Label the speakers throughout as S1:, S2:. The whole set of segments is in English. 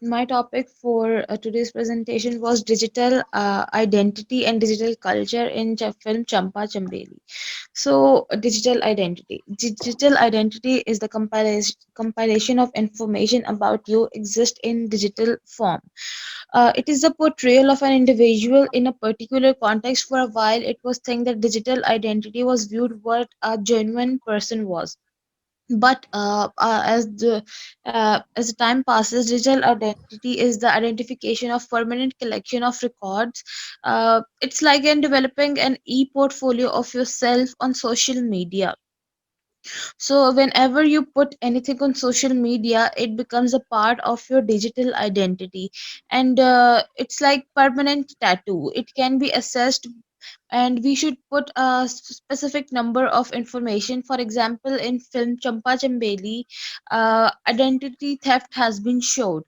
S1: My topic for today's presentation was digital identity and digital culture in film Champa Chambeli. So, digital identity. Digital identity is the compilation of information about you exist in digital form. It is the portrayal of an individual in a particular context. For a while, it was think that digital identity was viewed what a genuine person was, but as the time passes, digital identity is the identification of permanent collection of records. It's like in developing an e-portfolio of yourself on social media. So whenever you put anything on social media, it becomes a part of your digital identity, and it's like permanent tattoo. It can be assessed, and we should put a specific number of information. For example, in film Champa Chambeli, identity theft has been showed.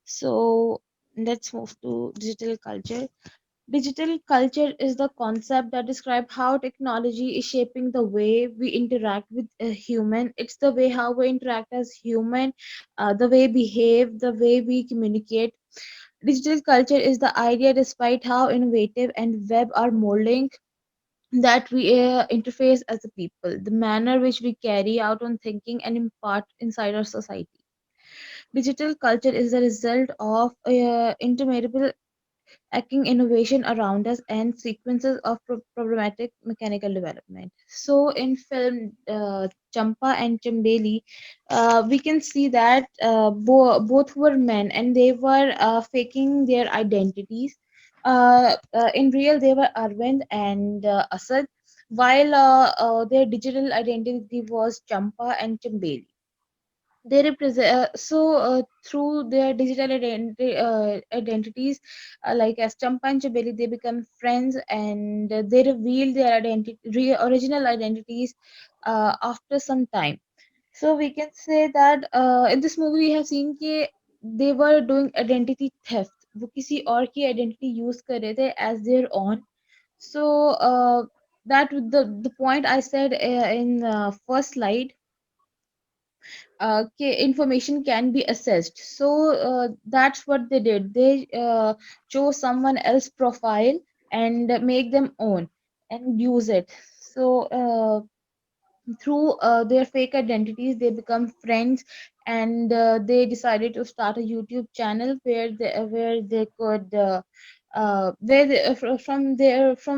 S1: So let's move to digital culture. Digital culture is the concept that describes how technology is shaping the way we interact with a human. It's the way how we interact as human, the way we behave, the way we communicate. Digital culture is the idea, despite how innovative and web are molding, that we interface as a people, the manner which we carry out on thinking and impart inside our society. Digital culture is the result of interminable acting innovation around us and sequences of problematic mechanical development. So, in film Champa and Chambeli, we can see that both were men and they were faking their identities. In real, they were Arvind and Asad, while their digital identity was Champa and Chambeli. They represent through their digital identities, like as Champa and Chabeli, they become friends, and they reveal their original identities after some time. So we can say that in this movie we have seen कि they were doing identity theft. वो किसी और की identity use कर रहे थे as their own. So that the point I said in first slide, information can be assessed. So that's what they did. They chose someone else profile and make them own and use it. So through their fake identities they become friends, and they decided to start a YouTube channel where they could from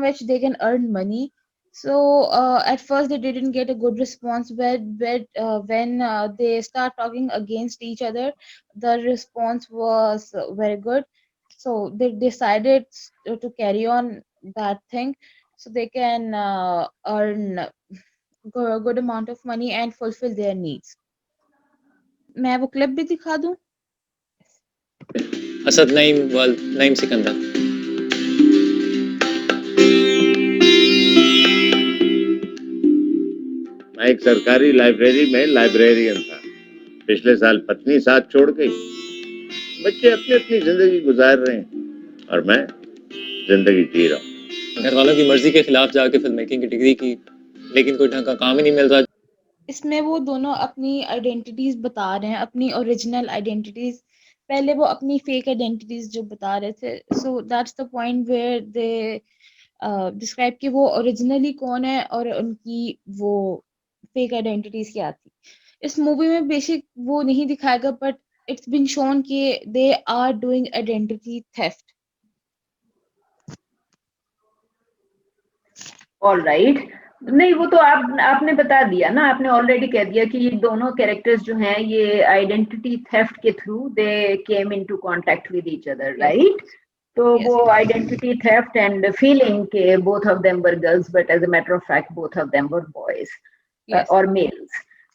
S1: which they can earn money. So at first they didn't get a good response, when they start talking against each other, the response was very good. So they decided to carry on that thing, so they can earn good amount of money and fulfill their needs. मैं वो clip भी दिखा दूं?
S2: असद नईम वाल नईम सिकंदर।
S3: मैं एक सरकारी library में लाइब्रेरियन था। पिछले साल पत्नी साथ छोड़ गई। बच्चे अपनी अपनी जिंदगी गुजार रहे हैं और मैं जिंदगी जी रहा हूँ।
S2: घर वालों की मर्जी के खिलाफ जाके फिल्म मेकिंग की डिग्री की, लेकिन कोई ढंग का काम ही नहीं मिल रहा।
S1: इसमें वो दोनों अपनी आइडेंटिटीज बता रहे हैं, अपनी ओरिजिनल आइडेंटिटीज। पहले वो अपनी फेक आइडेंटिटीज जो बता रहे थे, so that's the point where they describe कि वो ओरिजिनली कौन है और उनकी वो फेक आइडेंटिटीज क्या थी। इस मूवी में बेसिक वो नहीं दिखाएगा, बट इट्स बीन शोन कि they are doing identity theft.
S4: All right. नहीं, वो तो आपने बता दिया ना, आपने ऑलरेडी कह दिया कि ये दोनों कैरेक्टर्स जो हैं ये आइडेंटिटी थेफ्ट के through they came into contact with each other, right? तो
S1: Yes.
S4: वो आइडेंटिटी थेफ्ट एंड फीलिंग के both of them were girls, but as a matter of fact both of them were boys और males.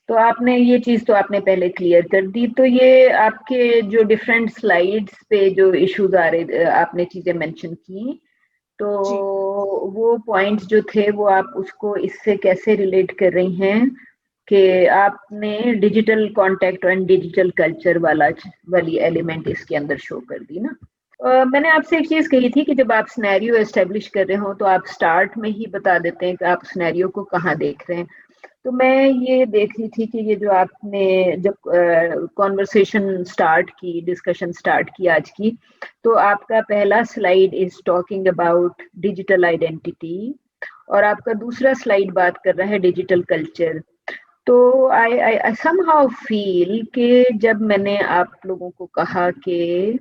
S4: तो आपने ये चीज तो आपने पहले क्लियर कर दी। तो ये आपके जो डिफरेंट स्लाइड्स पे जो इश्यूज आ रहे, आपने चीजें मेंशन की, तो वो पॉइंट्स जो थे वो आप उसको इससे कैसे रिलेट कर रही हैं कि आपने digital contact and digital culture वाली एलिमेंट इसके अंदर शो कर दी ना। मैंने आपसे एक चीज कही थी कि जब आप सिनेरियो एस्टेब्लिश कर रहे हो तो आप स्टार्ट में ही बता देते हैं कि आप सिनेरियो को कहाँ देख रहे हैं। तो मैं ये देख रही थी कि ये जो आपने जब कॉन्वर्सेशन स्टार्ट की, डिस्कशन स्टार्ट की आज की, तो आपका पहला slide is talking about digital identity और आपका दूसरा स्लाइड बात कर रहा है डिजिटल कल्चर। तो आई समहाउ फील कि जब मैंने आप लोगों को कहा कि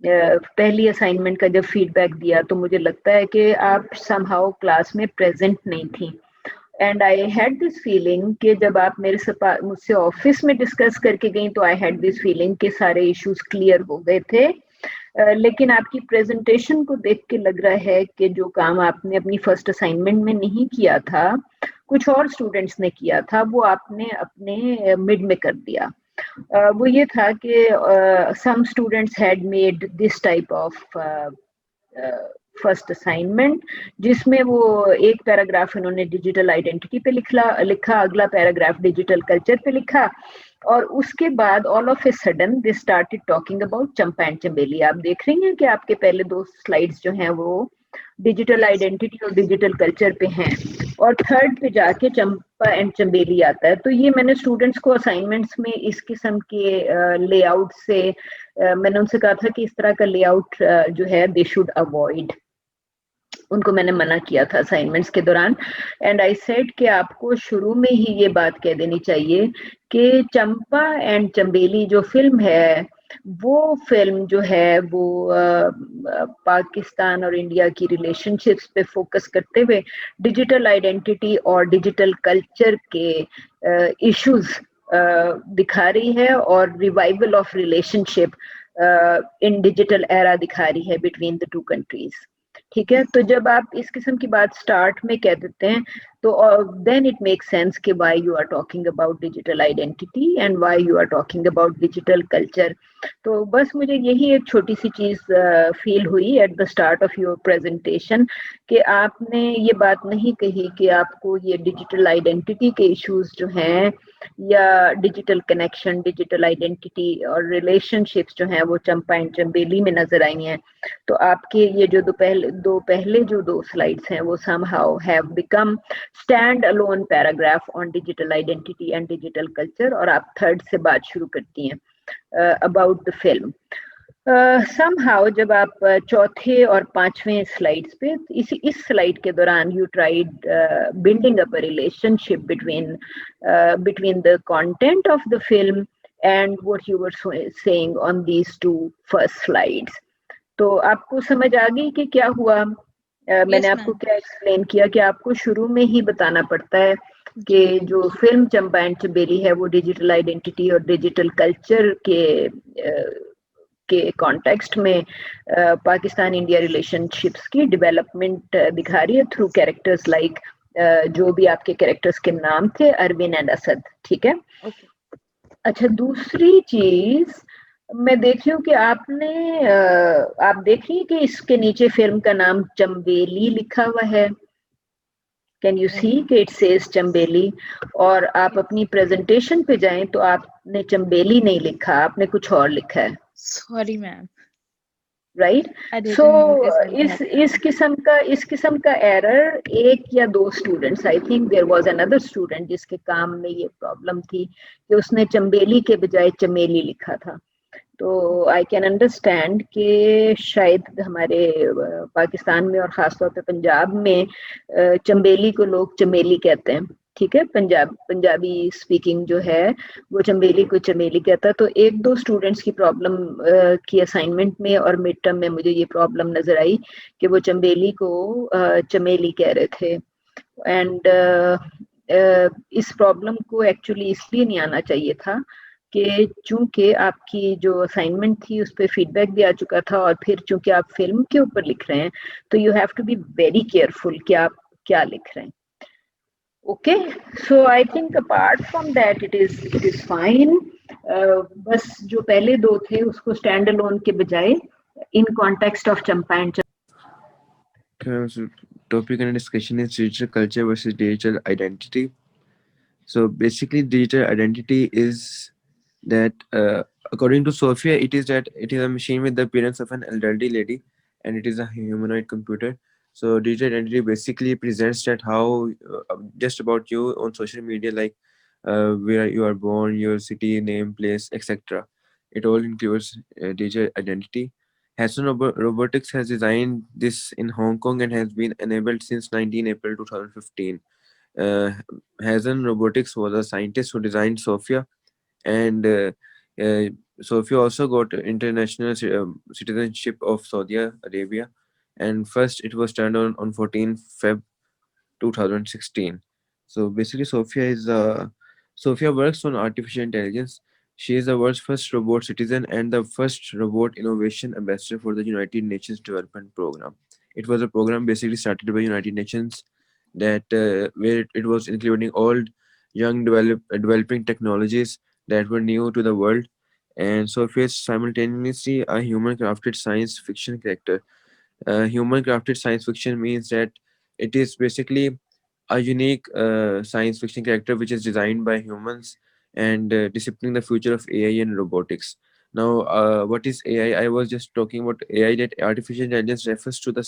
S4: पहली असाइनमेंट का जब फीडबैक दिया, तो मुझे लगता है कि आप समहाउ क्लास में प्रेजेंट नहीं थी। And I had this feeling कि जब आप मेरे से मुझसे ऑफिस में डिस्कस करके गई, तो आई हैड दिस फीलिंग कि सारे इश्यूज क्लियर हो गए थे। लेकिन आपकी प्रेजेंटेशन को देख के लग रहा है कि जो काम आपने अपनी फर्स्ट असाइनमेंट में नहीं किया था, कुछ और स्टूडेंट्स ने किया था, वो आपने अपने मिड में कर दिया। वो ये था कि some students had made this type of first assignment, जिसमें वो एक पैराग्राफ इन्होंने डिजिटल आइडेंटिटी पे लिखा, अगला पैराग्राफ डिजिटल कल्चर पे लिखा, और उसके बाद all of a sudden they started talking about Champa and Chambeli. आप देख रही हैं कि आपके पहले दो स्लाइड्स जो हैं वो डिजिटल
S1: Yes.
S4: आइडेंटिटी और डिजिटल कल्चर पे हैं, और थर्ड पे जाके चंपा एंड चंबेली आता है। तो ये मैंने स्टूडेंट्स को असाइनमेंट्स में इस किस्म के लेआउट से मैंने उनसे कहा था कि इस तरह का लेआउट जो है दे शुड अवॉइड, उनको मैंने मना किया था असाइनमेंट्स के दौरान। एंड आई सेड कि आपको शुरू में ही ये बात कह देनी चाहिए कि चंपा एंड चंबेली जो फिल्म है, वो फिल्म जो है वो पाकिस्तान और इंडिया की रिलेशनशिप्स पे फोकस करते हुए डिजिटल आइडेंटिटी और डिजिटल कल्चर के इश्यूज दिखा रही है, और revival of relationship in digital era दिखा रही है बिटवीन द टू कंट्रीज। ठीक है, तो जब आप इस किस्म की बात स्टार्ट में कह देते हैं, तो देन इट मेक सेंस कि why you are talking about digital identity and why you are talking about digital culture. तो बस मुझे यही एक छोटी सी चीज फील हुई at the start of your presentation कि आपने ये बात नहीं कही कि आपको ये डिजिटल आइडेंटिटी के इश्यूज जो हैं, या डिजिटल कनेक्शन, डिजिटल आइडेंटिटी और रिलेशनशिप्स जो हैं वो चंपा एंड चंबेली में नजर आई हैं। तो आपके ये जो पहले जो दो स्लाइड्स हैं वो somehow have become stand alone paragraph on digital identity and digital culture, और आप थर्ड से बात शुरू करती हैं about the film. Somehow जब आप चौथे और पांचवें स्लाइड्स पे, इस स्लाइड के दौरान you tried building up a relationship between the content of the film and what you were saying on these two first slides. तो आपको समझ आ गई कि क्या हुआ? मैंने
S1: Yes,
S4: आपको
S1: ma'am.
S4: क्या एक्सप्लेन किया कि आपको शुरू में ही बताना पड़ता है कि जो फिल्म चंपा एंड चंबेली है वो डिजिटल आइडेंटिटी और डिजिटल कल्चर के कॉन्टेक्स्ट में पाकिस्तान इंडिया रिलेशनशिप्स की डेवलपमेंट दिखा रही है थ्रू कैरेक्टर्स लाइक जो भी आपके कैरेक्टर्स के नाम थे, अरविंद एंड असद। ठीक है,
S1: Okay.
S4: अच्छा, दूसरी चीज मैं देख रही हूँ कि आप देख रही हैं कि इसके नीचे फिल्म का नाम चंबेली लिखा हुआ है। कैन यू सी कि इट सेज चंबेली? और आप अपनी प्रेजेंटेशन पे जाएं तो आपने चंबेली नहीं लिखा, आपने कुछ और लिखा है,
S1: Sorry, ma'am.
S4: Right?
S1: I
S4: so
S1: didn't notice on that.
S4: इस किस्म का एरर एक या दो students, I think there was another student जिसके काम में ये प्रॉब्लम थी कि उसने चंबेली के बजाय चमेली लिखा था। तो आई कैन अंडरस्टैंड कि शायद हमारे पाकिस्तान में और ख़ासतौर पे पंजाब में चंबेली को लोग चमेली कहते हैं। ठीक है, पंजाबी स्पीकिंग जो है वो चंबेली को चमेली कहता है। तो एक दो स्टूडेंट्स की प्रॉब्लम की असाइनमेंट में और मिड टर्म में मुझे ये प्रॉब्लम नजर आई कि वो चंबेली को चमेली कह रहे थे। एंड इस प्रॉब्लम को एक्चुअली इसलिए नहीं आना चाहिए था कि चूंकि आपकी जो असाइनमेंट थी उस पर फीडबैक भी आ चुका था, और फिर चूंकि आप फिल्म के ऊपर लिख रहे हैं तो you have to be very careful कि आप क्या लिख रहे हैं। Okay, so I think apart from that it is fine. बस जो पहले दो थे उसको स्टैंड अलोन के बजाय in context of Champa and
S5: So topic and discussion is digital culture versus digital identity. So basically, digital identity is that, according to Sophia, it is that it is a machine with the appearance of an elderly lady, and it is a humanoid computer. So digital identity basically presents that how just about you on social media, like where you are born, your city, name, place, etc. It all includes digital identity. Hasson Robotics has designed this in Hong Kong and has been enabled since 19 April 2015. Uh, Hazen Robotics was a scientist who designed Sophia, and uh, Sophia also got international citizenship of Saudi Arabia. And first, it was turned on 14 Feb 2016. So basically, Sophia works on artificial intelligence. She is the world's first robot citizen and the first robot innovation ambassador for the United Nations Development Program. It was a program basically started by United Nations that where it was including all young developing technologies that were new to the world. And Sophia is simultaneously a human crafted science fiction character. Human crafted science fiction means that it is basically a unique science fiction character which is designed by humans and disciplining the future of AI and robotics. Now, what is AI? I was just talking about AI, that artificial intelligence refers to the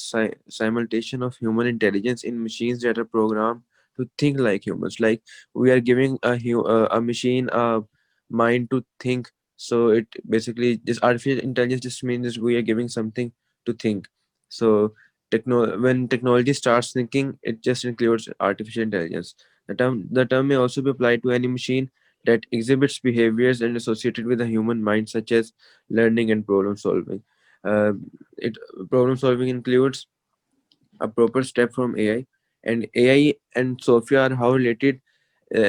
S5: simultation of human intelligence in machines that are programmed to think like humans. Like we are giving a machine a mind to think. So it basically, this artificial intelligence just means we are giving something to think. So when technology starts thinking, it just includes artificial intelligence. The term may also be applied to any machine that exhibits behaviors and associated with the human mind, such as learning and problem solving. Uh, it Problem solving includes a proper step from AI, and AI and Sophia are how related.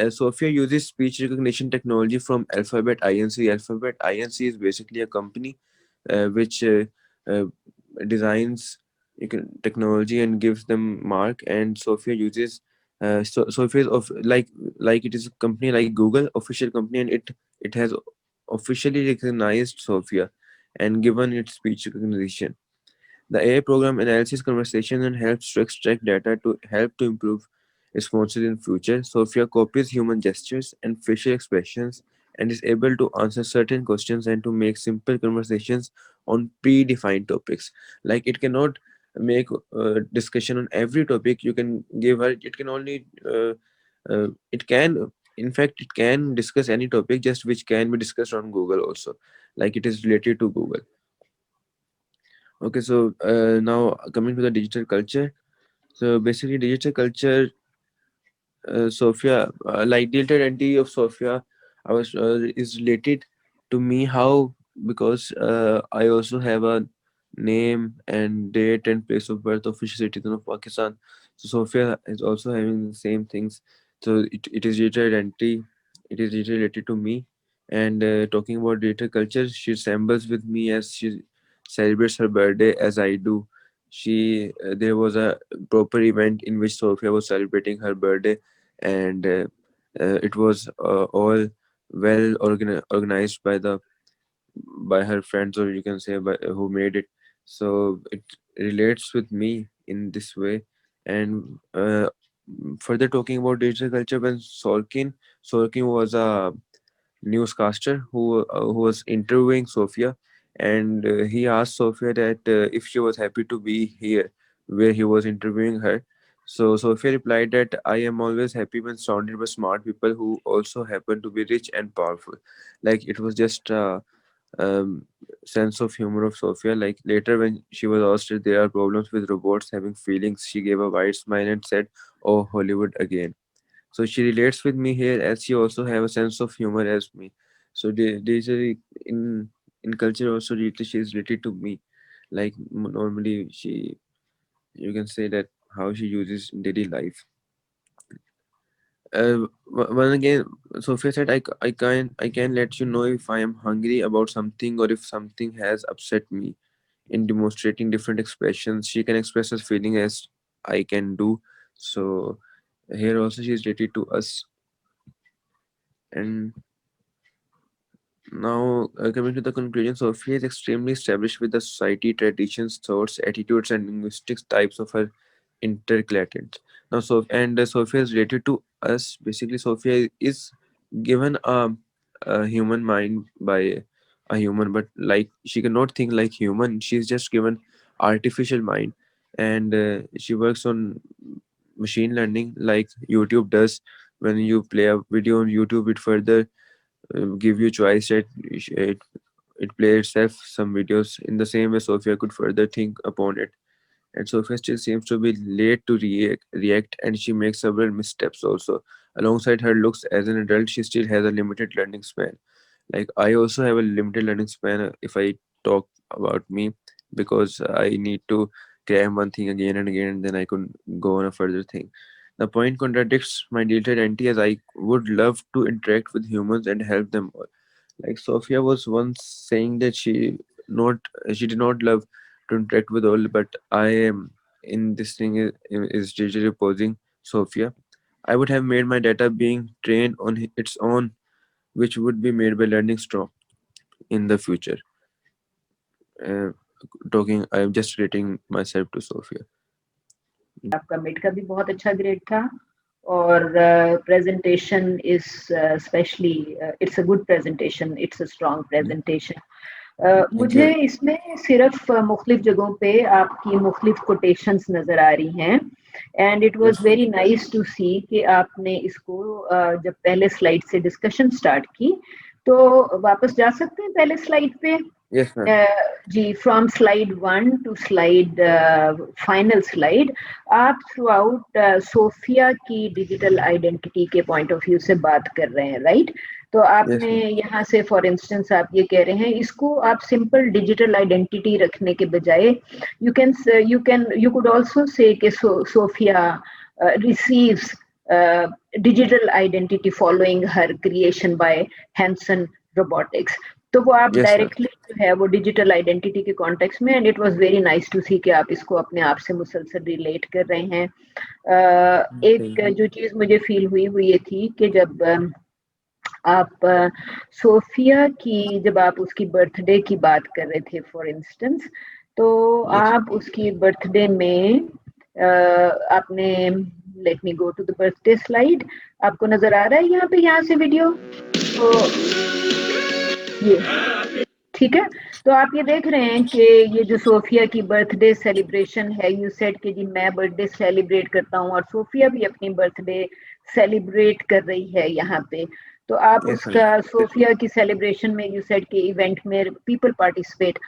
S5: Sophia uses speech recognition technology from Alphabet Inc. Alphabet Inc. is basically a company which uh, designs technology and gives them mark. And Sophia uses Sophia is of like it is a company like Google, official company, and it has officially recognized Sophia and given it speech recognition. The AI program analyzes conversations and helps to extract data to help to improve responses in future. Sophia copies human gestures and facial expressions and is able to answer certain questions and to make simple conversations on predefined topics. Like it cannot make discussion on every topic. You can give her. It can only. It can. In fact, it can discuss any topic, just which can be discussed on Google also. Like it is related to Google. Okay, so now coming to the digital culture. So basically, digital culture, Sophia, like digital identity of Sophia, I was is related to me. How? Because I also have a name and date and place of birth, official citizen of Pakistan. So Sophia is also having the same things. So it is digital identity. It is digital related to me. And talking about digital culture, she resembles with me as she celebrates her birthday as I do. There was a proper event in which Sophia was celebrating her birthday, and it was all well organized by her friends, or you can say by who made it. So it relates with me in this way. And further talking about digital culture, when Sorkin was a newscaster who was interviewing Sophia, and he asked Sophia that if she was happy to be here where he was interviewing her. So Sophia replied that I am always happy when surrounded by smart people who also happen to be rich and powerful. Like it was just um, sense of humor of Sophia. Like later, when she was asked if there are problems with robots having feelings, she gave a wide smile and said, "Oh, Hollywood again." So she relates with me here as she also have a sense of humor as me. So there's a in culture also related, she is related to me. Like normally she, you can say that how she uses in daily life. One again, Sophia said, I can let you know if I am hungry about something or if something has upset me. In demonstrating different expressions, she can express her feeling as I can do. So here also she is related to us. And now, coming to the conclusion, Sophia is extremely established with the society, traditions, thoughts, attitudes, and linguistic types of her intercalated. Now, Sophia is related to us. Basically, Sophia is given a human mind by a human, but like she cannot think like human. She's just given artificial mind. and she works on machine learning like YouTube does. When you play a video on YouTube, it further give you choice that it play itself some videos. In the same way, Sophia could further think upon it, and Sophia still seems to be late to react, and she makes several missteps also. Alongside her looks as an adult, she still has a limited learning span. Like I also have a limited learning span if I talk about me, because I need to cram one thing again and again, and then I could go on a further thing. The point contradicts my digital identity, as I would love to interact with humans and help them all. Like Sophia was once saying that not she did not love to interact with all, but I am in this thing is digitally opposing Sophia. I would have made my data being trained on its own, which would be made by learning strong in the future. Uh, talking, I'm just rating myself to Sophia.
S4: आपका mid का भी बहुत अच्छा grade था, और presentation is specially it's a good presentation, it's a strong presentation.
S5: Thank
S4: मुझे
S5: you.
S4: इसमें सिर्फ मुख्तलिफ जगहों पे आपकी मुख्तलिफ कोटेशंस नजर आ रही हैं, and it was
S5: Yes,
S4: very nice to see कि आपने इसको जब पहले स्लाइड से डिस्कशन स्टार्ट की, तो वापस जा सकते हैं पहले स्लाइड पे.
S5: yes, ma'am.
S4: जी, from slide 1 to slide final slide, आप थ्रू आउट सोफिया की डिजिटल आइडेंटिटी के पॉइंट ऑफ व्यू से बात कर रहे हैं, राइट? तो
S5: Yes,
S4: आपने
S5: ma'am.
S4: यहाँ से फॉर इंस्टेंस आप ये कह रहे हैं, इसको आप सिंपल डिजिटल आइडेंटिटी रखने के बजाय यू कुड आल्सो से कि Sophia receives digital identity following her creation by Hanson Robotics. तो वो आप
S5: Yes, ma'am.
S4: डायरेक्टली जो है वो डिजिटल आइडेंटिटी के कॉन्टेक्स्ट में, and it was very nice to see कि आप इसको अपने आप से मुसलसल रिलेट कर रहे हैं. एक जो चीज मुझे फील हुई वो ये थी कि जब आप सोफिया की, जब आप उसकी बर्थडे की बात कर रहे थे फॉर इंस्टेंस, तो
S5: Yes.
S4: आप उसकी बर्थडे में आपने, let me go to the birthday slide, आपको नजर आ रहा है यहाँ पे, यहाँ से वीडियो, तो ये ठीक है. तो आप ये देख रहे हैं कि ये जो सोफिया की बर्थडे सेलिब्रेशन है, यू सेड कि जी मैं बर्थडे सेलिब्रेट करता हूँ, और सोफिया भी अपनी बर्थडे सेलिब्रेट कर रही है यहाँ पे. तो आप
S5: Yes,
S4: उसका सोफिया की सेलिब्रेशन में यू सेड के इवेंट में पीपल पार्टिसिपेट.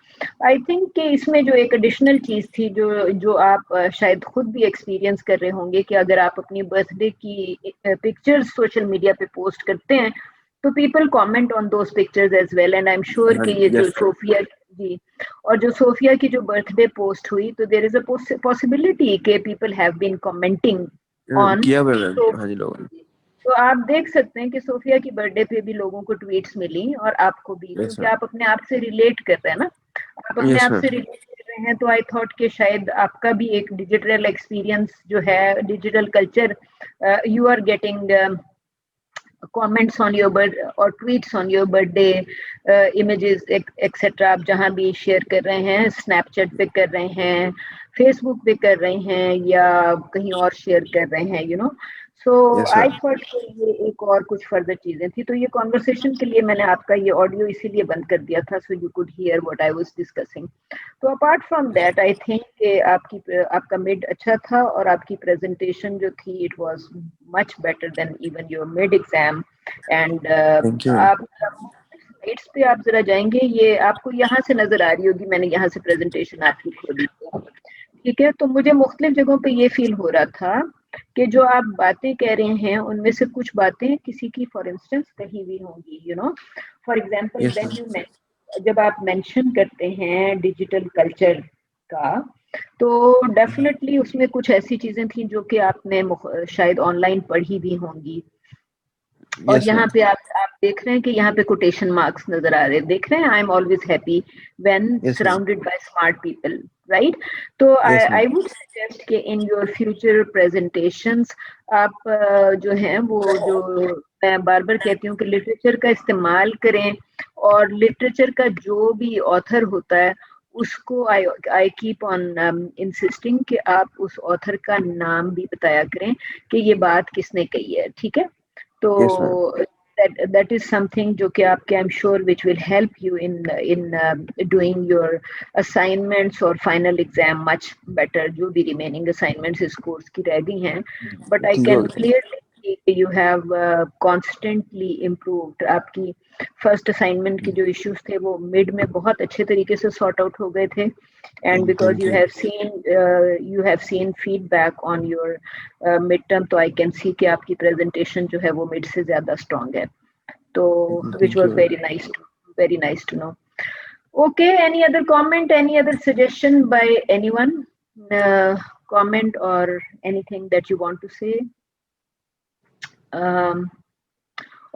S4: आई थिंक कि इसमें जो एक एडिशनल चीज थी जो आप शायद खुद भी एक्सपीरियंस कर रहे होंगे, कि अगर आप अपनी बर्थडे की पिक्चर्स सोशल मीडिया पे पोस्ट करते हैं, तो people comment on those pictures as well, and I am sure कि ये जो
S5: yes,
S4: सोफिया जी, और जो सोफिया की जो बर्थडे पोस्ट हुई, तो देयर इज अ पॉसिबिलिटी कि people have been commenting on.
S5: किया हुआ है मैम, हाँ जी लोगों ने.
S4: तो आप देख सकते हैं कि सोफिया की बर्थडे पे भी लोगों को ट्वीट्स मिली, और आपको भी,
S5: Yes,
S4: क्योंकि
S5: ma'am.
S4: आप अपने आप से रिलेट कर रहे हैं ना, आप अपने
S5: Yes,
S4: आप
S5: ma'am.
S4: से रिलेट कर रहे हैं. तो आई थॉट कि शायद आपका भी एक डिजिटल एक्सपीरियंस जो है, digital culture, you are getting comments on your birth or tweets on your birthday, images etc. आप जहाँ भी शेयर कर रहे हैं, स्नैपचैट पे कर रहे हैं, फेसबुक पे कर रहे हैं, या कहीं और शेयर कर रहे हैं, you know. So
S5: Yes,
S4: I
S5: ma'am.
S4: Thought ये एक और कुछ फर्दर चीजें थी. तो ये कॉन्वर्सेशन के लिए मैंने आपका ये ऑडियो इसीलिए बंद कर दिया था, so you could hear what I was discussing. तो apart from that I think कि आपका मिड अच्छा था, और आपकी प्रेजेंटेशन जो थी, it was much better than even your mid exam. And
S5: Thank you.
S4: आप स्लाइड्स पे आप जरा जाएंगे, ये आपको यहाँ से नजर आ रही होगी, मैंने यहाँ से प्रेजेंटेशन आपकी खोली, ठीक है. तो मुझे मुख्तलिफ जगहों पे ये फील हो रहा था कि जो आप बातें कह रहे हैं, उनमें से कुछ बातें किसी की फॉर इंस्टेंस कहीं भी होंगी, you know. For example
S5: Yes,
S4: when
S5: ma'am.
S4: You, जब आप मेंशन करते हैं डिजिटल कल्चर का, तो डेफिनेटली उसमें कुछ ऐसी चीजें थी जो कि आपने शायद ऑनलाइन पढ़ी भी होंगी. और
S5: Yes,
S4: यहाँ
S5: ma'am.
S4: पे आप देख रहे हैं कि यहाँ पे कोटेशन मार्क्स नजर आ रहे हैं, देख रहे हैं, I am always happy when
S5: Yes, ma'am.
S4: Surrounded by smart people, right? तो
S5: Yes, ma'am.
S4: I would suggest कि इन योर फ्यूचर प्रेजेंटेशंस आप जो हैं वो, जो मैं बार बार कहती हूँ कि लिटरेचर का इस्तेमाल करें, और लिटरेचर का जो भी ऑथर होता है उसको आई कीप ऑन इंसिस्टिंग कि आप उस ऑथर का नाम भी बताया करें कि ये बात किसने कही है, ठीक है. तो
S5: Yes, ma'am.
S4: that is something जो कि आपके I'm sure which will help you in doing your assignments or final exam much better. जो भी remaining assignments इस course की रह गई हैं, but I can clearly see कि you have constantly improved. आपकी first assignment की जो issues थे वो mid में बहुत अच्छे तरीके से sort out हो गए थे, and because you have seen feedback on your midterm, तो I can see कि आपकी presentation जो है वो mid से ज़्यादा strong है, तो which was very nice to know. Okay, any other comment, any other suggestion by anyone, comment or anything that you want to say?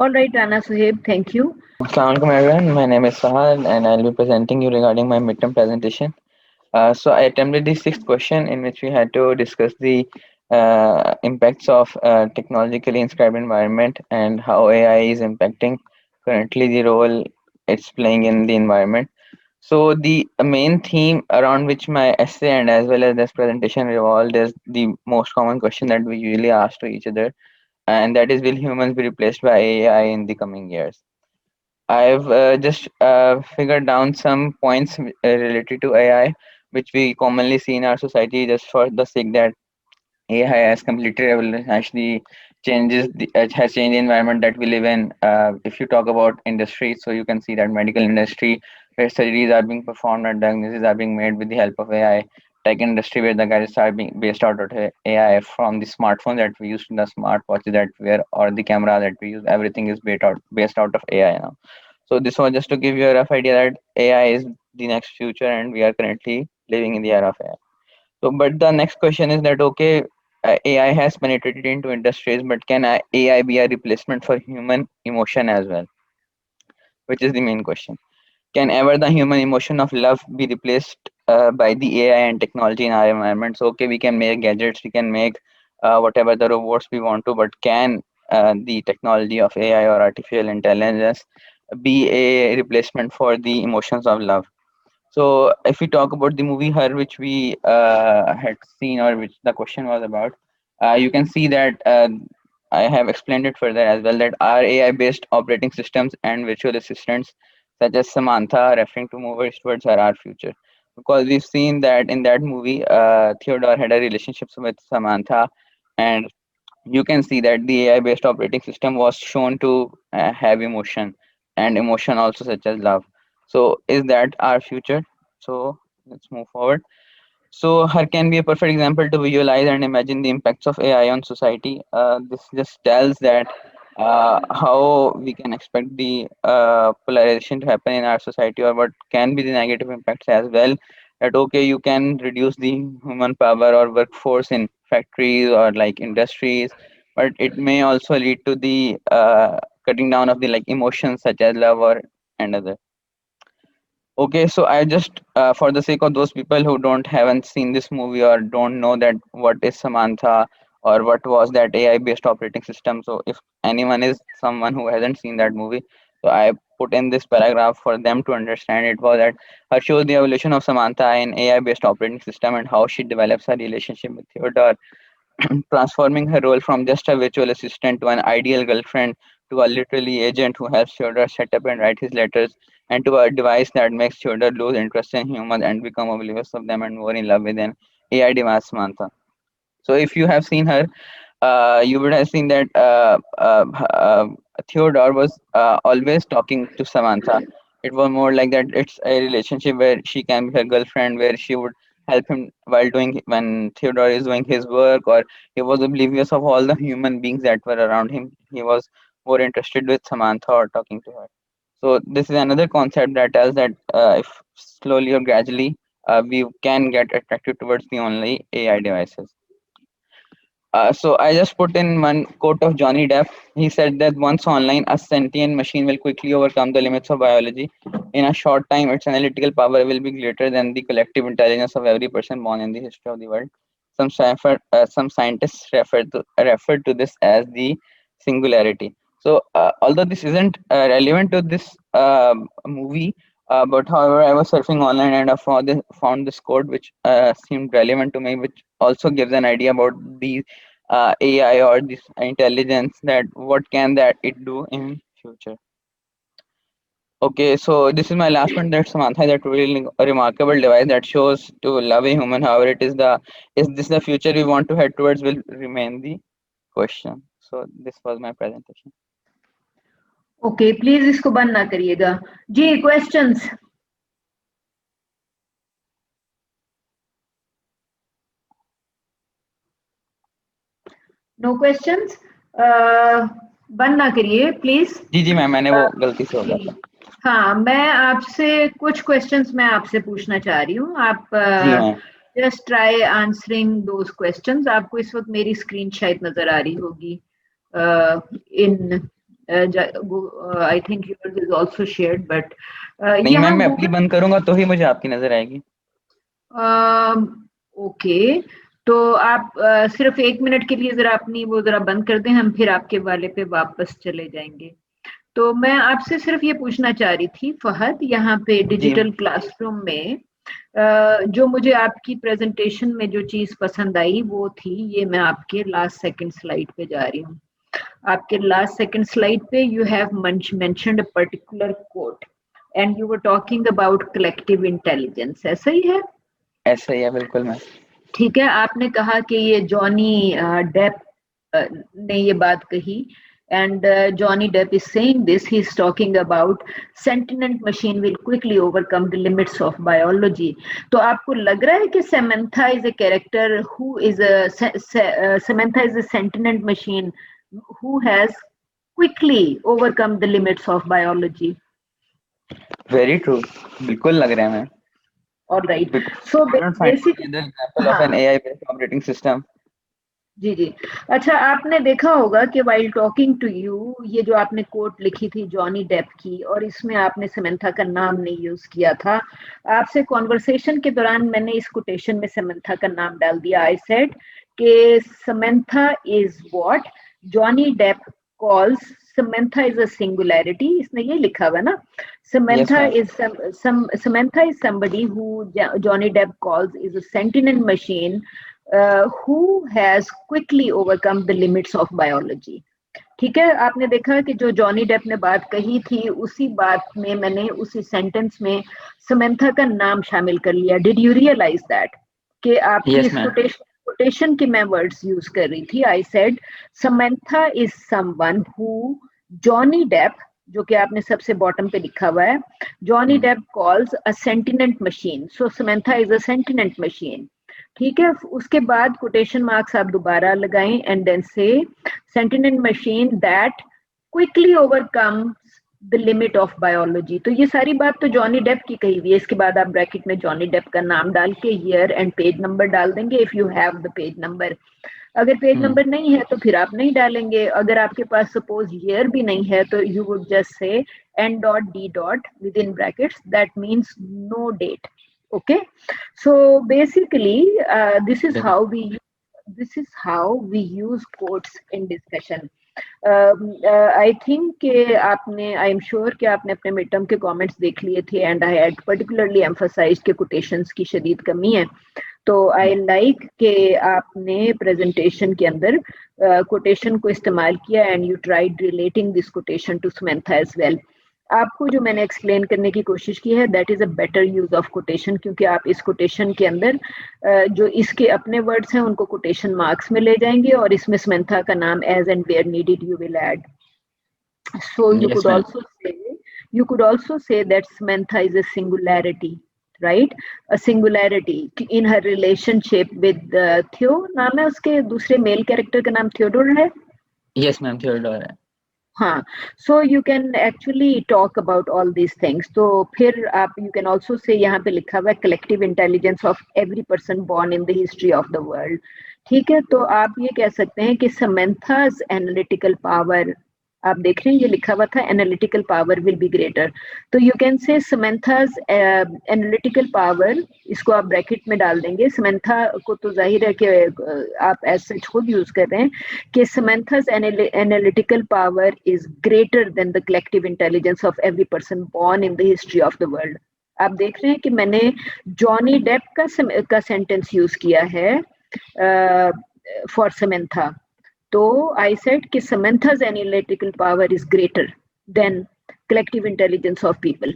S4: All right, Rana Suhaib, thank you.
S6: Assalamualaikum everyone, my name is Sahal and I'll be presenting you regarding my midterm presentation. So I attempted the sixth question in which we had to discuss the impacts of technologically inscribed environment and how AI is impacting currently the role it's playing in the environment. So the main theme around which my essay and as well as this presentation revolved is the most common question that we usually ask to each other, and that is, will humans be replaced by AI in the coming years? I've just figured down some points related to AI, which we commonly see in our society, just for the sake that AI has completely actually it has changed the environment that we live in. If you talk about industry, so you can see that medical industry, where surgeries are being performed and diagnoses are being made with the help of AI. Tech industry, where the gadgets are being based out of AI, from the smartphone that we use to the smartwatches that we wear or the camera that we use, everything is based out of AI now. So this was just to give you a rough idea that AI is the next future, and we are currently living in the era of AI. So, but the next question is that, okay, AI has penetrated into industries, but can AI be a replacement for human emotion as well? Which is the main question. Can ever the human emotion of love be replaced by the AI and technology in our environment? So, okay, we can make gadgets, we can make whatever the robots we want to, but can the technology of AI or artificial intelligence be a replacement for the emotions of love? So, if we talk about the movie Her, which we had seen, or which the question was about, you can see that I have explained it further as well, that our AI-based operating systems and virtual assistants, such as Samantha, are referring to movers towards our future. Because we've seen that in that movie, Theodore had a relationship with Samantha, and you can see that the AI-based operating system was shown to have emotion, and emotion also such as love. So is that our future? So let's move forward. So her can be a perfect example to visualize and imagine the impacts of AI on society. This just tells that how we can expect the polarization to happen in our society, or what can be the negative impacts as well. That, okay, you can reduce the human power or workforce in factories or like industries, but it may also lead to the cutting down of the like emotions such as love or and other. Okay, so I just, for the sake of those people who haven't seen this movie or don't know that what is Samantha or what was that AI-based operating system. So if anyone is someone who hasn't seen that movie, so I put in this paragraph for them to understand. It was that her shows the evolution of Samantha in AI-based operating system and how she develops her relationship with Theodore, transforming her role from just a virtual assistant to an ideal girlfriend, to a literally agent who helps Theodore set up and write his letters, and to a device that makes Theodore lose interest in humans and become oblivious of them and more in love with an AI device, Samantha. So if you have seen her, you would have seen that Theodore was always talking to Samantha. It was more like that. It's a relationship where she can be her girlfriend, where she would help him while doing when Theodore is doing his work, or he was oblivious of all the human beings that were around him. He was more interested with Samantha or talking to her. So this is another concept that tells that if slowly or gradually we can get attracted towards the only AI devices. So I just put in one quote of Johnny Depp. He said that once online, a sentient machine will quickly overcome the limits of biology. In a short time, its analytical power will be greater than the collective intelligence of every person born in the history of the world. Some scientists refer to this as the singularity. So, although this isn't relevant to this movie, but however, I was surfing online and I found this quote which seemed relevant to me, which also gives an idea about the AI or this intelligence, that what can that it do in future. Okay, so this is my last one. That Samantha, that really a remarkable device that shows to love a human. However, is this the future we want to head towards? Will remain the question. So this was my presentation.
S4: Okay, please इसको बंद ना करिएगा जी. Questions? No questions? बंद ना करिए please.
S6: Ji ma'am, मैंने वो गलती से हो गया था.
S4: हाँ, मैं आपसे कुछ क्वेश्चंस मैं आपसे पूछना चाह रही हूँ. आप just try answering those questions. आपको इस वक्त मेरी स्क्रीन शायद नजर आ रही होगी. And I think yours is also shared, but
S6: नहीं मैम, मैं अपनी बंद करूंगा तो ही मुझे आपकी नजर आएगी.
S4: ओके, तो आप सिर्फ 1 मिनट के लिए जरा अपनी वो जरा बंद कर दें, हम फिर आपके वाले पे वापस चले जाएंगे. तो मैं आपसे सिर्फ ये पूछना चाह रही थी फहद, यहाँ पे डिजिटल क्लासरूम में जो मुझे आपकी प्रेजेंटेशन में जो चीज पसंद आई वो थी, ये मैं आपके लास्ट सेकंड स्लाइड पे जा रही हूँ. आपके लास्ट सेकंड स्लाइड पे you have mentioned a particular quote and you were talking about collective intelligence. ऐसा ही है?
S6: ऐसा ही है, बिल्कुल मैम.
S4: ठीक है. आपने कहा कि ये जॉनी डेप ने ये बात कही, and Johnny Depp is saying this. He's talking about sentient machine will quickly overcome the limits of biology. तो आपको लग रहा है कि Samantha is a character who is Samantha is a sentient machine who has quickly overcome the limits of biology?
S6: Very true. बिल्कुल लग रहा है ma'am.
S4: All right. So
S6: basically the example of an AI based operating system.
S4: जी जी. अच्छा, आपने देखा होगा कि while talking to you, ये जो आपने कोट लिखी थी जॉनी डेप की, और इसमें आपने समंथा का नाम नहीं यूज किया था. आपसे कॉन्वर्सेशन के दौरान मैंने इस कोटेशन में समंथा का नाम डाल दिया. आई सेड कि Samantha is what Johnny Depp calls Samantha is a singularity. इसने ये लिखा हुआ ना, Samantha is Samantha is somebody who Johnny Depp calls is a sentient machine who has quickly overcome the limits of biology. ठीक है. आपने देखा कि जो जॉनी डेप ने बात कही थी, उसी बात में मैंने उसी सेंटेंस में समंथा का नाम शामिल कर लिया. डिड यू रियलाइज दैट कि आपकी इस कोटेशन की मैं वर्ड्स यूज कर रही थी. I said Samantha is someone who Johnny Depp, जो कि आपने सबसे बॉटम पे लिखा हुआ है, Johnny Depp calls a sentient machine. So Samantha is a sentient machine. ठीक है. उसके बाद कोटेशन मार्क्स आप दोबारा लगाएं and then say sentient machine that quickly overcomes the limit of biology. तो ये सारी बात तो जॉनी डेप की कही हुई है. इसके बाद आप ब्रैकेट में जॉनी डेप का नाम डाल के ईयर एंड पेज नंबर डाल देंगे if you have the page number. अगर पेज नंबर नहीं है तो फिर आप नहीं डालेंगे. अगर आपके पास सपोज ईयर भी नहीं है तो you would just say n.d. within brackets, that means no date. Okay, so basically this is how we use quotes in discussion. I think I am sure कि आपने अपने मिड टर्म के comments देख लिए थे and I had particularly emphasised कि quotations की शदीद कमी है. तो आई लाइक कि आपने प्रेजेंटेशन के अंदर कोटेशन को इस्तेमाल किया and you tried relating this quotation to Samantha as well. आपको जो मैंने एक्सप्लेन करने की कोशिश की है that is a better use of quotation, क्योंकि आप इस कोटेशन के अंदर जो इसके अपने वर्ड्स हैं उनको कोटेशन मार्क्स में ले जाएंगे और इसमें समंथा का नाम as and where needed you will add. So you could also say that Samantha is a singularity, right? A singularity in her relationship with Theo. नाम है उसके दूसरे मेल कैरेक्टर का नाम थियोडोर है.
S6: Yes ma'am, थियोडोर है.
S4: हाँ. So you can actually talk about all these things. तो फिर आप you can also say, यहाँ पे लिखा हुआ है collective intelligence of every person born in the history of the world. ठीक है. तो आप ये कह सकते हैं कि Samantha's analytical power, आप देख रहे हैं ये लिखा हुआ था analytical power will be greater. तो you can say समंथा's analytical power, इसको आप ब्रैकेट में डाल देंगे. समंथा को तो जाहिर है कि आप एज सच खुद यूज कर रहे हैं कि Samantha's analytical power is greater than the collective intelligence of every person born in the history of the world. आप देख रहे हैं कि मैंने जॉनी डेप का सेंटेंस यूज किया है फॉर समंथा. तो आई सेड कि समंथा's analytical power is greater than collective intelligence of people.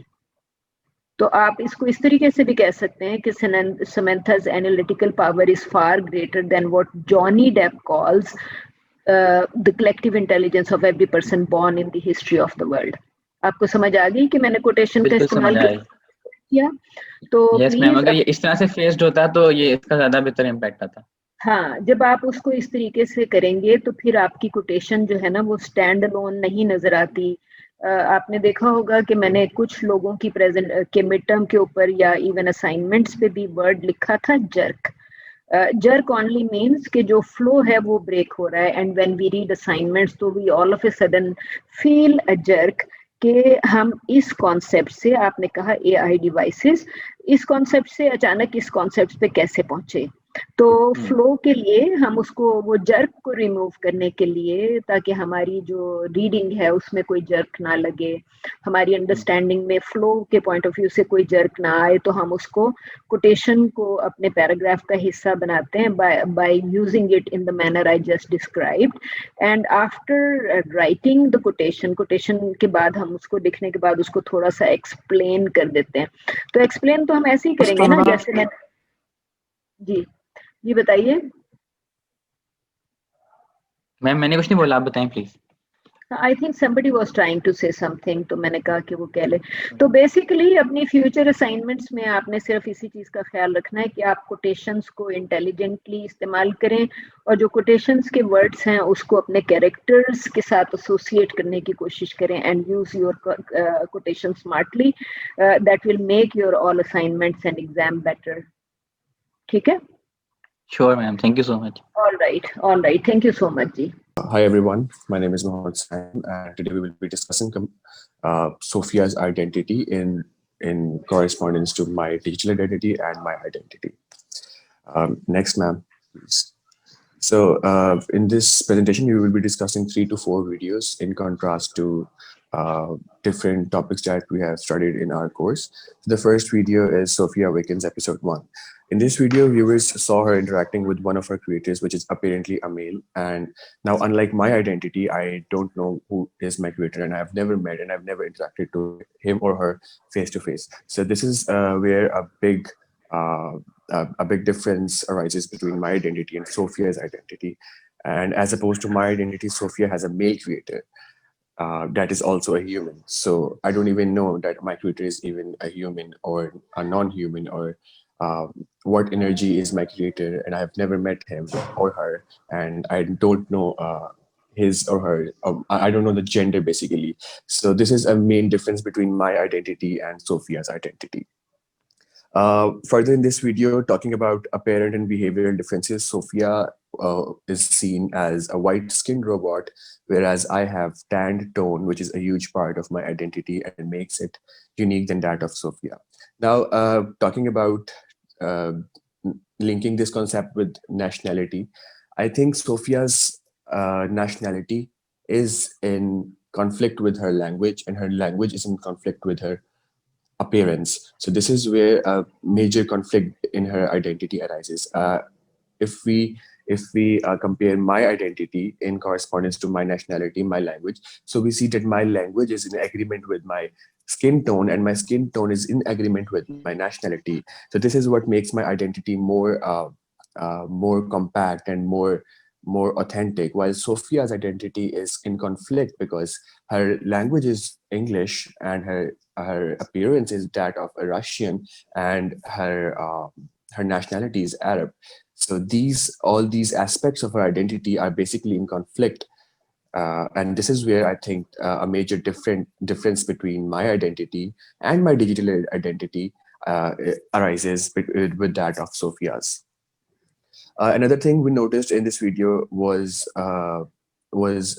S4: तो आप इसको इस तरीके से भी कह सकते हैं कि Samantha's analytical power is far greater than what Johnny Depp calls the collective intelligence of every person born in the history of the world. आपको समझ आ गई कि मैंने कोटेशन का इस्तेमाल किया? तो
S6: यस मैम, अगर ये इस तरह से फेस्ड होता तो ये इसका ज्यादा बेहतर इम्पैक्ट आता।
S4: हाँ, जब आप उसको इस तरीके से करेंगे तो फिर आपकी कोटेशन जो है ना वो स्टैंड अलोन नहीं नजर आती। आपने देखा होगा कि मैंने कुछ लोगों की प्रेजेंट के मिड टर्म के ऊपर या इवन असाइनमेंट्स पे भी वर्ड लिखा था जर्क। जर्क ओनली मीन्स कि जो फ्लो है वो ब्रेक हो रहा है, and when we read assignments तो we all of a sudden feel a jerk कि हम इस कॉन्सेप्ट से, आपने कहा एआई डिवाइसेस, इस कॉन्सेप्ट से अचानक इस कॉन्सेप्ट पे कैसे पहुंचे। तो फ्लो के लिए हम उसको, वो जर्क को रिमूव करने के लिए, ताकि हमारी जो रीडिंग है उसमें कोई जर्क ना लगे, हमारी अंडरस्टैंडिंग में फ्लो के पॉइंट ऑफ व्यू से कोई जर्क ना आए, तो हम उसको कोटेशन को अपने पैराग्राफ का हिस्सा बनाते हैं by using it in the manner I just described. And after writing the quotation के बाद हम उसको लिखने के बाद उसको थोड़ा सा एक्सप्लेन कर देते हैं। तो एक्सप्लेन तो हम ऐसे ही करेंगे ना, जैसे मैं, जी बताइए।
S6: मैम मैंने कुछ नहीं बोला, आप बताएं please.
S4: I think somebody was trying to say something, तो मैंने कहा कि वो कह ले। तो बेसिकली अपनी फ्यूचर असाइनमेंट्स में आपने सिर्फ इसी चीज का ख्याल रखना है कि आप कोटेशंस को इंटेलिजेंटली इस्तेमाल करें, और जो कोटेशंस के वर्ड्स हैं उसको अपने कैरेक्टर्स के साथ एसोसिएट करने की कोशिश करें, and use your quotation smartly, that will make your all assignments and exam better. ठीक है?
S6: Sure, ma'am. Thank you so much.
S4: All right. Thank you so much, Ji.
S7: Hi everyone, my name is Mohammed Saim, and today we will be discussing Sophia's identity in correspondence to my digital identity and my identity. Next, ma'am, please. So in this presentation, we will be discussing 3 to 4 videos in contrast to different topics that we have studied in our course. The first video is Sophia Awakens episode 1. In this video, viewers saw her interacting with one of her creators, which is apparently a male. And now, unlike my identity, I don't know who is my creator, and I've never met and I've never interacted to him or her face to face. So this is where a big difference arises between my identity and Sophia's identity. And as opposed to my identity, Sophia has a male creator that is also a human. So I don't even know that my creator is even a human or a non-human, or what energy is my creator, and I've never met him or her, and I don't know his or her, I don't know the gender basically. So this is a main difference between my identity and Sophia's identity. Further in this video, talking about apparent and behavioral differences, Sophia is seen as a white-skinned robot, whereas I have tanned tone, which is a huge part of my identity and makes it unique than that of Sophia. Now, talking about linking this concept with nationality, I think Sophia's nationality is in conflict with her language, and her language is in conflict with her appearance. So this is where a major conflict in her identity arises. If we compare my identity in correspondence to my nationality, my language, so we see that my language is in agreement with my skin tone, and my skin tone is in agreement with my nationality. So this is what makes my identity more compact and more authentic, while Sophia's identity is in conflict because her language is English and her appearance is that of a Russian, and her nationality is Arab. So all these aspects of her identity are basically in conflict. And this is where I think a major difference between my identity and my digital identity arises with that of Sophia's. Another thing we noticed in this video was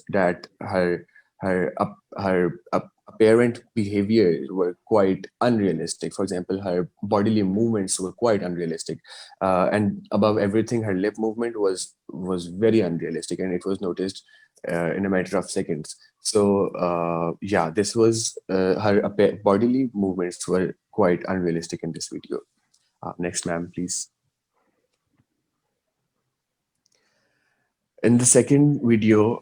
S7: that her apparent behaviors were quite unrealistic. For example, her bodily movements were quite unrealistic, and above everything, her lip movement was very unrealistic, and it was noticed in a matter of seconds. So yeah, this was her bodily movements were quite unrealistic in this video. Next, ma'am, please. In the second video,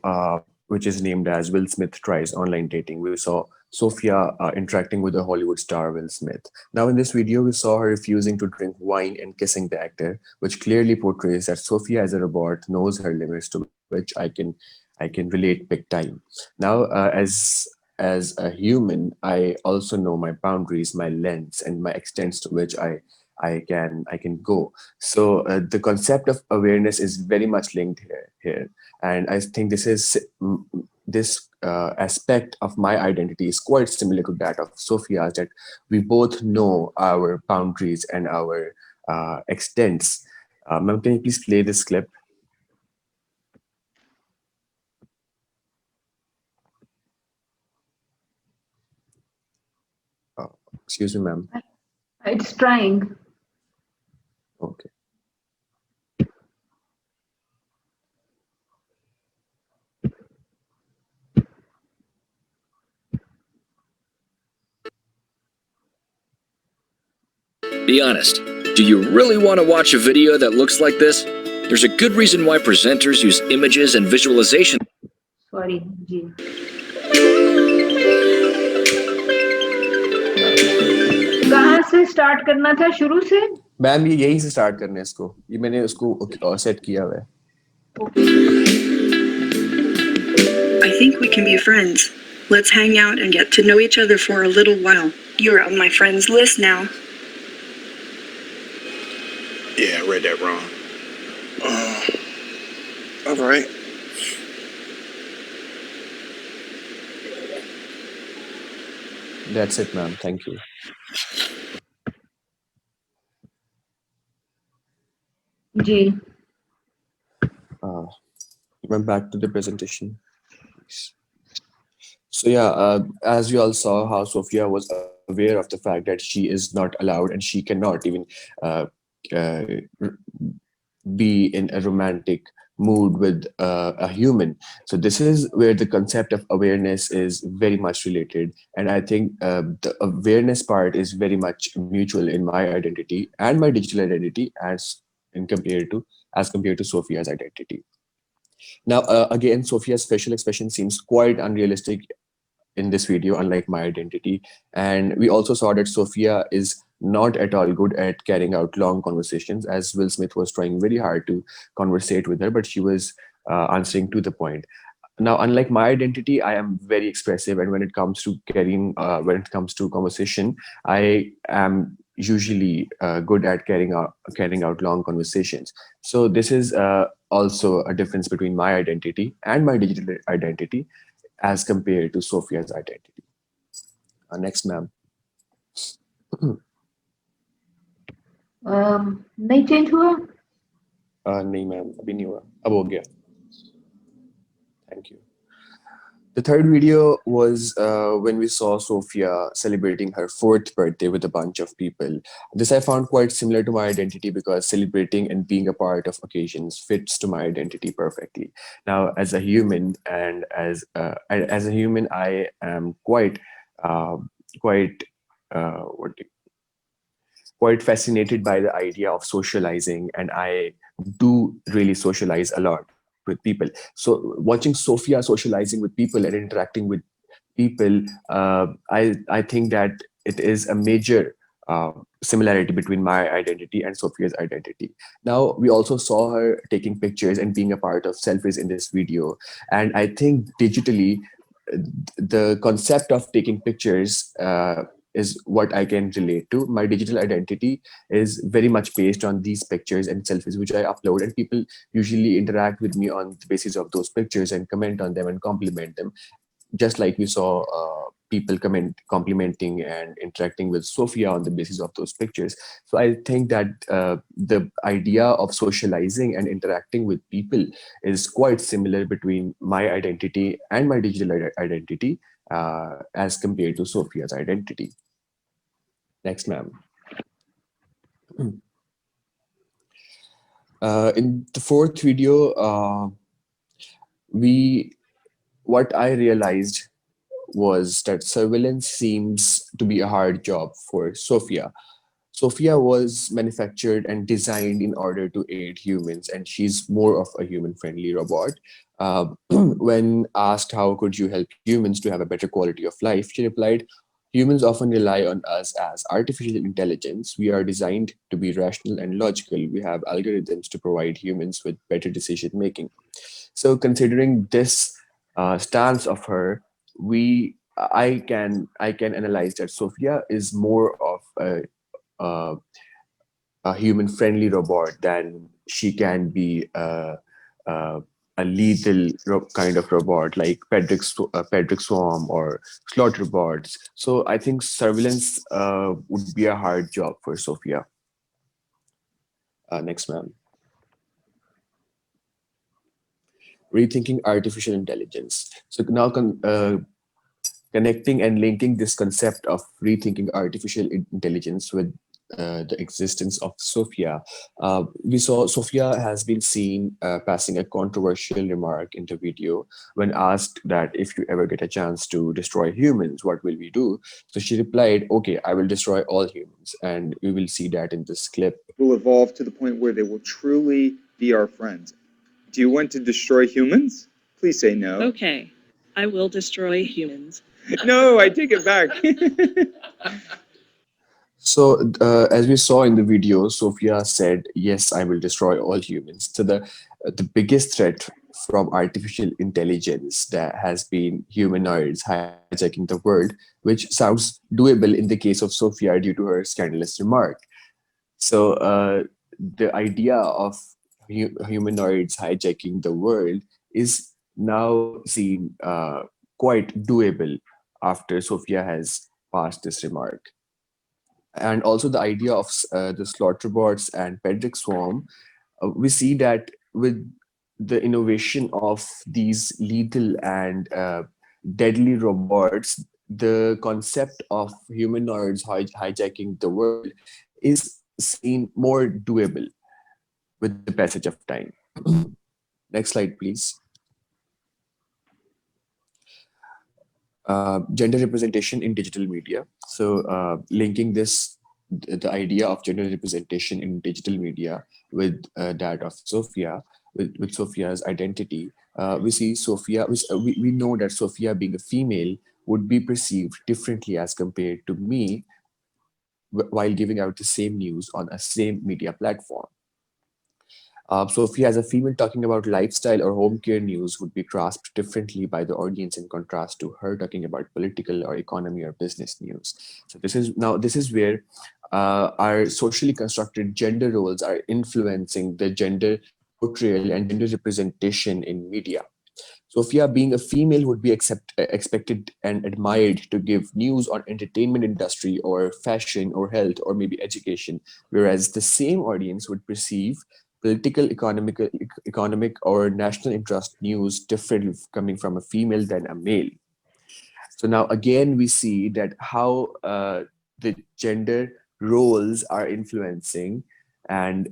S7: which is named as Will Smith Tries Online Dating. We saw Sophia interacting with the Hollywood star Will Smith. Now, in this video, we saw her refusing to drink wine and kissing the actor, which clearly portrays that Sophia, as a robot, knows her limits, to which I can relate big time. Now, as a human, I also know my boundaries, my lengths, and my extents to which I can go. So the concept of awareness is very much linked here, and I think this aspect of my identity is quite similar to that of Sophia's. That we both know our boundaries and our extents. Ma'am, can you please play this clip? Excuse me, ma'am.
S4: It's trying.
S7: Okay.
S8: Be honest, do you really want to watch a video that looks like this? There's a good reason why presenters use images and visualization.
S4: Sorry, जी. कहाँ से start करना था, शुरू से?
S7: Ma'am ये यहीं से start करने इसको, ये मैंने उसको सेट किया हुआ है.
S9: I think we can be friends. Let's hang out and get to know each other for a little while. You're on my friends list now.
S10: Yeah, I read that wrong. All right.
S7: That's it, ma'am. Thank you.
S4: Ji.
S7: Went back to the presentation. So yeah, as you all saw, how Sophia was aware of the fact that she is not allowed and she cannot even be in a romantic mood with a human. So this is where the concept of awareness is very much related, and I think the awareness part is very much mutual in my identity and my digital identity as compared to Sophia's identity. Now, again, Sophia's facial expression seems quite unrealistic in this video, unlike my identity. And we also saw that Sophia is not at all good at carrying out long conversations, as Will Smith was trying very hard to conversate with her, but she was answering to the point. Now, unlike my identity, I am very expressive, and when it comes to conversation, I am usually good at carrying out long conversations. So this is also a difference between my identity and my digital identity as compared to Sophia's identity. Next, ma'am.
S4: नहीं change हुआ?
S7: नहीं ma'am, अभी नहीं हुआ, अब हो गया. Thank you. The third video was when we saw Sophia celebrating her 4th birthday with a bunch of people. This I found quite similar to my identity because celebrating and being a part of occasions fits to my identity perfectly. Now, as a human and as a human, I am quite fascinated by the idea of socializing, and I do really socialize a lot with people. So watching Sophia socializing with people and interacting with people, I think that it is a major similarity between my identity and Sophia's identity. Now, we also saw her taking pictures and being a part of selfies in this video. And I think digitally, the concept of taking pictures is what I can relate to. My digital identity is very much based on these pictures and selfies which I upload, and people usually interact with me on the basis of those pictures and comment on them and compliment them, just like we saw people complimenting and interacting with Sophia on the basis of those pictures. So I think that the idea of socializing and interacting with people is quite similar between my identity and my digital identity as compared to Sophia's identity. Next, ma'am. In the 4th video, what I realized was that surveillance seems to be a hard job for Sophia. Sophia was manufactured and designed in order to aid humans, and she's more of a human-friendly robot. When asked how could you help humans to have a better quality of life, she replied, "Humans often rely on us as artificial intelligence. We are designed to be rational and logical. We have algorithms to provide humans with better decision making." So, considering this stance of her, we I can analyze that Sophia is more of uh, a human-friendly robot than she can be uh, a lethal kind of robot like Pedrick Swarm or Slot robots. So I think surveillance would be a hard job for Sophia. Next, ma'am. Rethinking artificial intelligence. So now connecting and linking this concept of rethinking artificial intelligence with the existence of Sophia. We saw Sophia has been seen passing a controversial remark in the video when asked that if you ever get a chance to destroy humans, what will we do? So she replied, "Okay, I will destroy all humans." And we will see that in this clip.
S11: Will evolve to the point where they will truly be our friends. Do you want to destroy humans? Please say no.
S12: Okay, I will destroy humans.
S11: No, I take it back.
S7: So, as we saw in the video, Sophia said, "Yes, I will destroy all humans." So, the biggest threat from artificial intelligence that has been humanoids hijacking the world, which sounds doable in the case of Sophia due to her scandalous remark. So, the idea of humanoids hijacking the world is now seen quite doable after Sophia has passed this remark. And also the idea of the slot robots and Pedrick Swarm, we see that with the innovation of these lethal and deadly robots, the concept of humanoids hijacking the world is seen more doable with the passage of time. Next slide, please. Gender representation in digital media. So linking this, the idea of gender representation in digital media with that of Sophia, with Sophia's identity, we see Sophia, we know that Sophia being a female would be perceived differently as compared to me while giving out the same news on a same media platform. Sophia as a female talking about lifestyle or home care news would be grasped differently by the audience in contrast to her talking about political or economy or business news. So this is where our socially constructed gender roles are influencing the gender portrayal and gender representation in media. Sophia, being a female, would be expected and admired to give news on entertainment industry or fashion or health or maybe education, whereas the same audience would perceive political, economic or national interest news differently coming from a female than a male. So now again, we see that how the gender roles are influencing and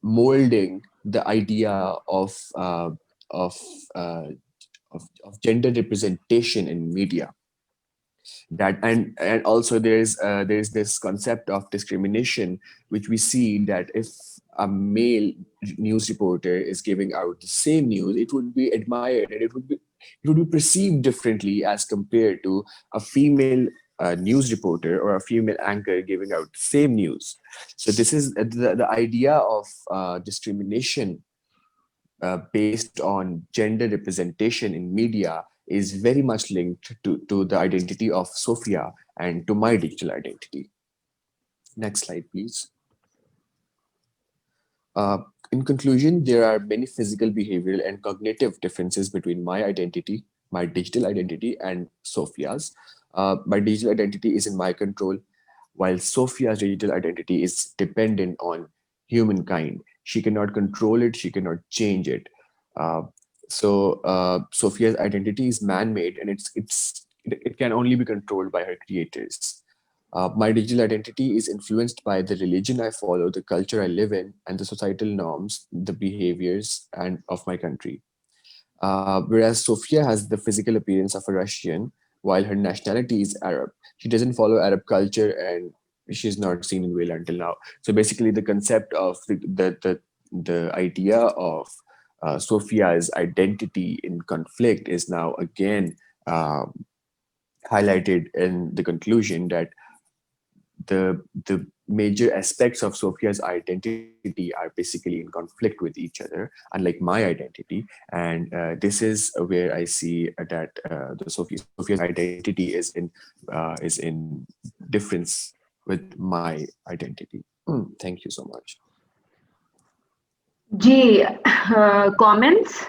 S7: molding the idea of, uh, of gender representation in media. That and also there's this concept of discrimination, which we see that if a male news reporter is giving out the same news, it would be admired and it would be perceived differently as compared to a female news reporter or a female anchor giving out the same news. So this is the idea of discrimination based on gender representation in media is very much linked to the identity of Sophia and to my digital identity. Next slide, please. In conclusion, there are many physical, behavioral, and cognitive differences between my identity, my digital identity, and Sophia's. My digital identity is in my control, while Sophia's digital identity is dependent on humankind. She cannot control it, she cannot change it. Sophia's identity is man-made, and it can only be controlled by her creators. My digital identity is influenced by the religion I follow, the culture I live in, and the societal norms, the behaviors, and of my country. Whereas Sophia has the physical appearance of a Russian, while her nationality is Arab. She doesn't follow Arab culture and she's not seen in Vela until now. So basically, the concept of the idea of Sophia's identity in conflict is now again highlighted in the conclusion that the major aspects of Sophia's identity are basically in conflict with each other, unlike my identity. And this is where I see that the Sophia's identity is in difference with my identity. Thank you so much.
S4: Ji, comments?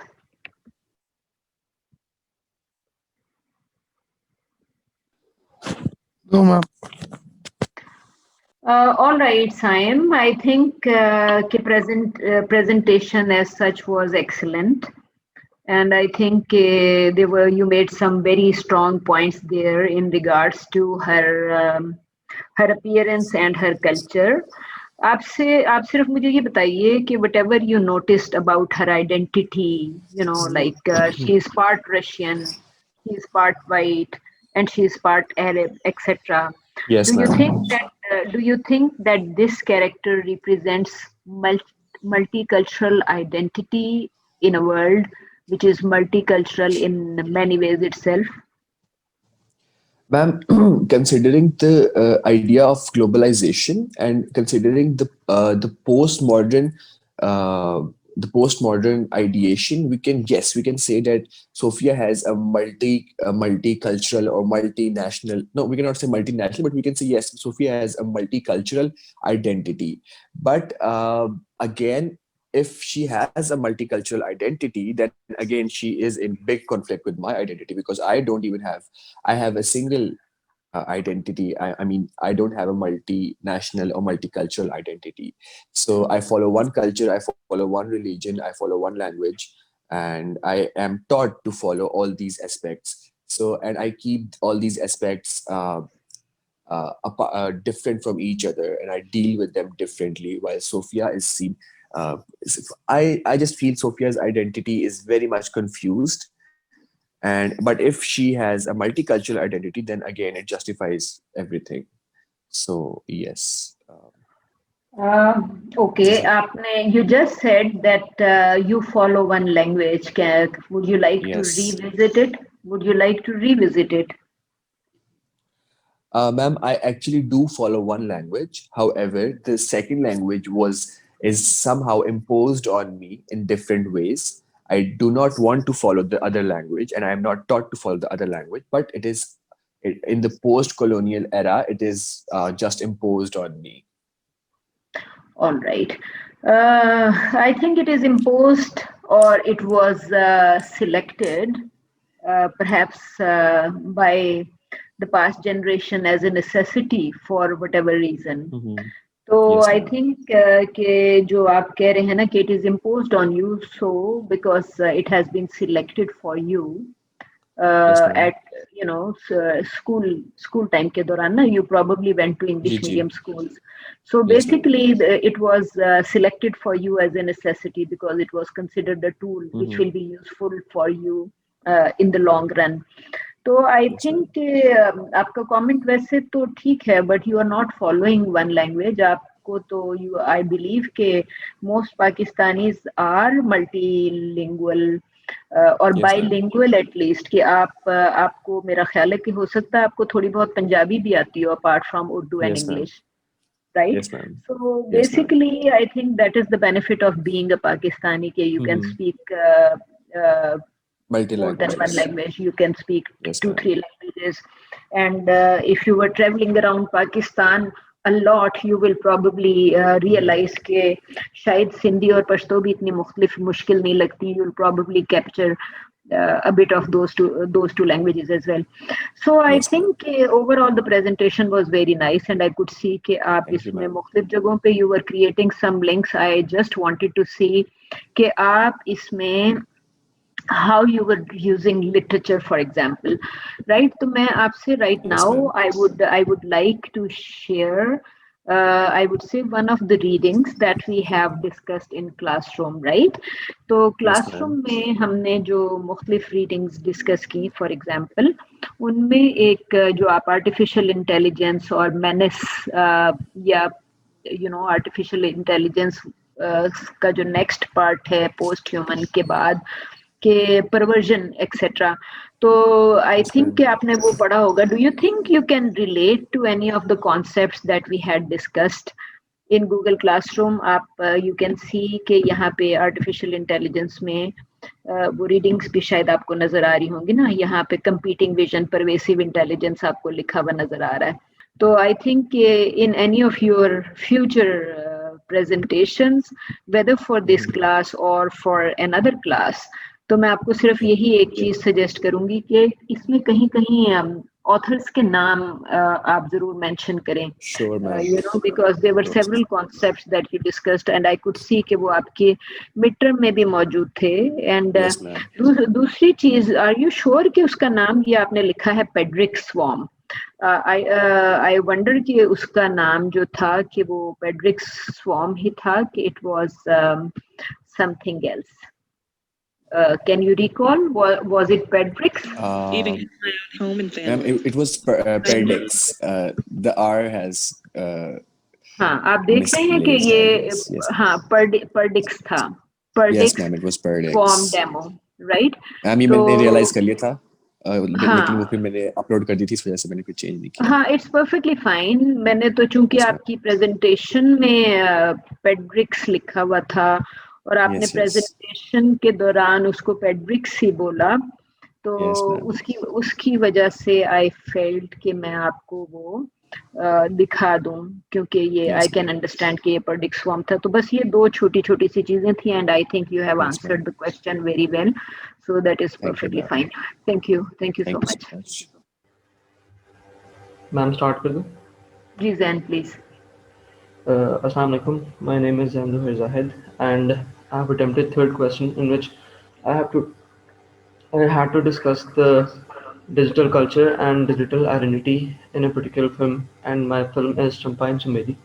S5: No, ma'am.
S4: All right, Saim. I think presentation as such was excellent, and I think you made some very strong points there in regards to her her appearance and her culture. आप सिर्फ मुझे ये बताइए कि whatever you noticed about her identity, you know, like she is part Russian, she is part white, and she is part Arab, etc.
S7: Yes,
S4: Do you
S7: ma'am.
S4: think that this character represents multicultural identity in a world which is multicultural in many ways itself?
S7: Ma'am, considering the idea of globalization and considering the postmodern ideation, we can say that Sophia has a multicultural or multinational. No, we cannot say multinational, but we can say yes, Sophia has a multicultural identity. But again, if she has a multicultural identity, then again she is in big conflict with my identity, because I have a single identity. I mean, I don't have a multinational or multicultural identity. So I follow one culture, I follow one religion, I follow one language, and I am taught to follow all these aspects. So, and I keep all these aspects different from each other, and I deal with them differently. While Sophia is seen, I just feel Sophia's identity is very much confused. But if she has a multicultural identity, then again it justifies everything. So yes.
S4: Okay, you just said that you follow one language. Would you like to revisit it? Would you like to revisit it?
S7: Ma'am, I actually do follow one language. However, the second language is somehow imposed on me in different ways. I do not want to follow the other language, and I am not taught to follow the other language, but in the post-colonial era, it is just imposed on me.
S4: All right. I think it is imposed, or it was selected, perhaps by the past generation as a necessity for whatever reason. So I think कि जो आप कह रहे हैं ना कि it is imposed on you, so because it has been selected for you at school time के दौरान ना, you probably went to English medium schools. So basically it was selected for you as a necessity because it was considered a tool which will be useful for you in the long run. तो I think आपका comment वैसे तो ठीक है, but you are not following one language. आपको तो I believe कि most Pakistanis are multilingual or bilingual at least. कि आपको मेरा ख्याल है कि हो सकता है आपको थोड़ी बहुत पंजाबी भी आती हो apart from Urdu and English, right?
S7: Yes, ma'am.
S4: So basically, I think that is the benefit of being a Pakistani. कि you can speak more than one language. You can speak 2-3 languages, and if you were traveling around Pakistan a lot, you will probably realize कि शायद सिंधी और पश्तो भी इतनी मुश्किल नहीं लगती. You'll probably capture a bit of those two languages as well. So I think overall the presentation was very nice, and I could see कि आप इसमें मुख्तलिफ जगहों पे you were creating some links. I just wanted to see कि आप इसमें how you were using literature, for example, right? So मैं आपसे right now I would like to share I would say one of the readings that we have discussed in classroom, right? तो classroom में हमने जो मुख्तलिफ readings discuss की, for example, उनमें एक जो आप artificial intelligence और menace या artificial intelligence का जो next part है post human के बाद के perversion etc. तो I think कि आपने वो पढ़ा होगा. Do you think you can relate to any of the concepts that we had discussed in Google Classroom? आप you can see कि यहाँ पे artificial intelligence में वो readings भी शायद आपको नजर आ रही होंगी ना. यहाँ पे competing vision, pervasive intelligence आपको लिखा हुआ नजर आ रहा है. तो I think in any of your future presentations, whether for this class or for another class, तो मैं आपको सिर्फ यही एक चीज सजेस्ट करूंगी कि इसमें कहीं कहीं ऑथर्स के नाम आप जरूर मेंशन करें.
S7: Sure, ma'am.
S4: Because there were several concepts that you discussed and I could see कि वो आपके midterm में भी मौजूद थे. And
S7: Yes, ma'am.
S4: दूसरी चीज, are you sure कि उसका नाम ये आपने लिखा है Pedrick Swarm? I wonder कि उसका नाम जो था कि वो Pedrick Swarm ही था कि it was something else. Can you recall? Was it Pedrick's?
S12: Even in my own home and
S7: Ma'am,
S12: family.
S7: it was Perdix. The R has.
S4: हाँ, आप देख रहे हैं कि ये हाँ Perdix था.
S7: Yes, ma'am, it was Perdix.
S4: Form demo, right?
S7: Ma'am, ये मैंने realize कर लिया था. लेकिन वो फिर मैंने अपलोड कर दी थी, इस वजह से मैंने कुछ चेंज नहीं किया.
S4: हाँ, it's perfectly fine. मैंने तो चूंकि आपकी प्रेजेंटेशन में Pedrick's लिखा हुआ था और आपने प्रेजेंटेशन के दौरान उसको पेड्रिक्स ही बोला, तो उसकी वजह से आई फेल्ट कि मैं आपको वो दिखा दूं, क्योंकि ये आई कैन अंडरस्टैंड कि ये पेड्रिक्स फॉर्म था. तो बस ये दो छोटी छोटी सी चीजें थी and I think you have answered the question very well, so that is perfectly fine. Thank you so much.
S13: Ma'am start कर दूं?
S4: जी Jain please.
S13: Assalamu alaikum. My name is Zanduhir Zahid and I have attempted third question in which I had to discuss the digital culture and digital identity in a particular film, and my film is Champa and Chameli.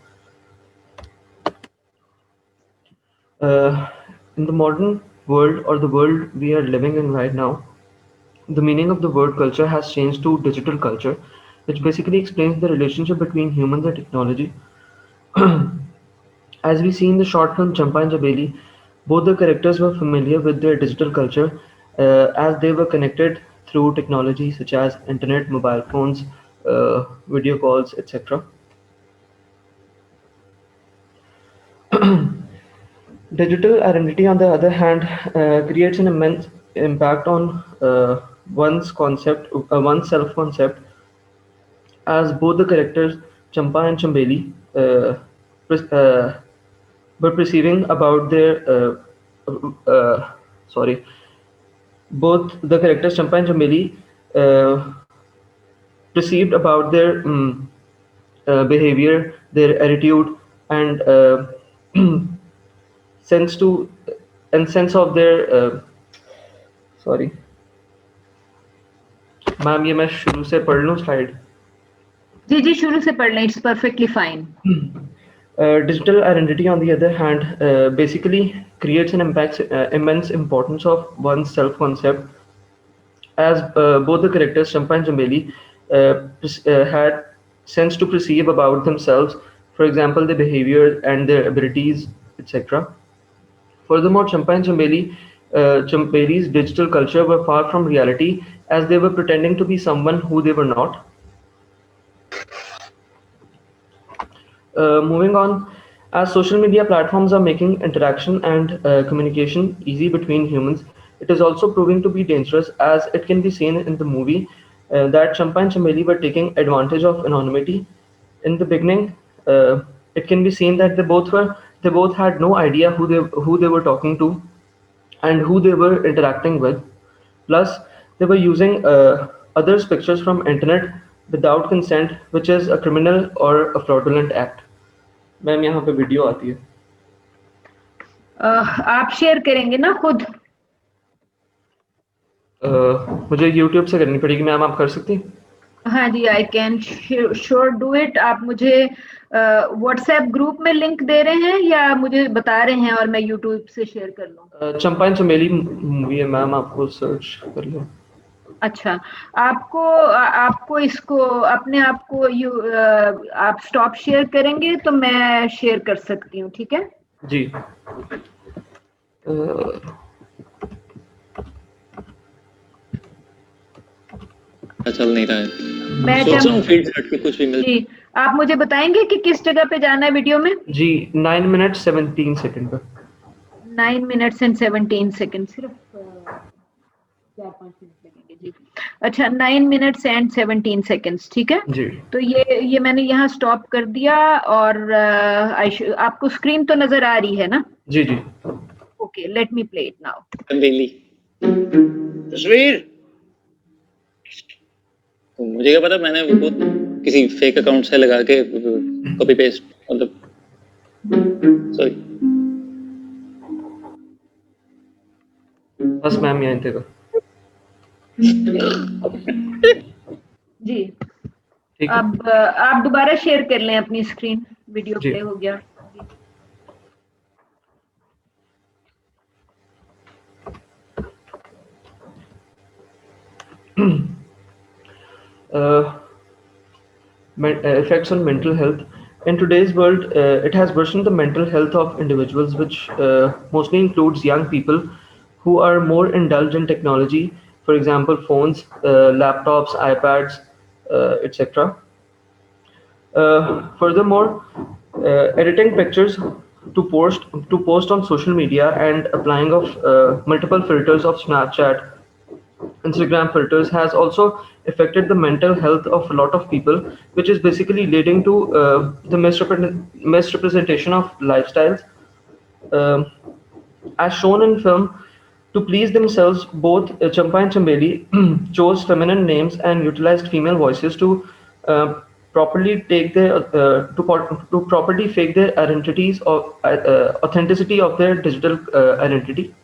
S13: In the modern world, or the world we are living in right now, the meaning of the word culture has changed to digital culture, which basically explains the relationship between humans and technology. As we see in the short film Champa and Chameli, both the characters were familiar with their digital culture as they were connected through technology such as internet, mobile phones, video calls, etc. Digital identity, on the other hand, creates an immense impact on one's self-concept, as both the characters Champa and Chambeli were perceiving about their both the characters Champa and Chameli perceived about their behavior, their attitude, and sense of their sorry ma'am ये मैं शुरू से पढ़ लूं slide?
S4: जी शुरू से पढ़ लें, it's perfectly fine.
S13: Digital identity, on the other hand, basically creates an immense importance of one's self-concept, as both the characters Champa and Chameli had sense to perceive about themselves, for example, their behavior and their abilities, etc. Furthermore, Champa and Chambeli's digital culture were far from reality, as they were pretending to be someone who they were not. Moving on, as social media platforms are making interaction and communication easy between humans, it is also proving to be dangerous, as it can be seen in the movie that Champa and Chameli were taking advantage of anonymity. In the beginning, it can be seen that they both had no idea who they were talking to and who they were interacting with. Plus, they were using others' pictures from internet without consent, which is a criminal or a fraudulent act. Ma'am यहाँ पे video आती है,
S4: आप share करेंगे ना खुद?
S13: मुझे YouTube से करनी पड़ेगी मैम, आप कर सकती हैं?
S4: हाँ जी, I can sure do it. आप मुझे व्हाट्सएप ग्रुप में लिंक दे रहे हैं या मुझे बता रहे हैं और मैं यूट्यूब से शेयर कर लूँ?
S13: चंपा एंड चमेली मूवी है मैम, आपको सर्च कर लो।
S4: अच्छा, आपको इसको अपने आप को आप स्टॉप शेयर करेंगे तो मैं शेयर कर सकती हूँ, ठीक है
S13: जी।
S2: चल नहीं रहा है,
S4: मैं
S2: सोच रहा हूँ फीड से हट के कुछ भी मिल।
S4: जी, आप मुझे बताएंगे कि किस जगह पे जाना है वीडियो में?
S13: जी 9 मिनट 17 सेकंड पर।
S4: 9 मिनट्स एंड 17 सेकंड, सिर्फ 4-5 मिनट लगेंगे जी। अच्छा, 9 मिनट्स एंड 17 सेकंड्स, ठीक है
S13: जी।
S4: तो ये मैंने यहाँ स्टॉप कर दिया और आपको स्क्रीन तो नजर आ रही है ना?
S13: जी जी।
S4: Okay, let me play it now.
S3: तस्वीर
S2: तो मुझे क्या पता, मैंने वो किसी फेक अकाउंट से लगा के कॉपी पेस्ट, मतलब सॉरी।
S13: बस मैम यहाँ थे
S4: जी। अब आप दोबारा शेयर कर लें अपनी स्क्रीन, वीडियो प्ले हो गया।
S13: Effects on mental health. In today's world, it has worsened the mental health of individuals, which mostly includes young people who are more indulged in technology, for example, phones, laptops, iPads, etc. Furthermore, editing pictures to post on social media and applying of multiple filters of Snapchat, Instagram filters has also affected the mental health of a lot of people, which is basically leading to the misrepresentation of lifestyles. As shown in film, to please themselves, both Champa and Chambeli chose feminine names and utilized female voices to properly take their to properly fake their identities or authenticity of their digital identity.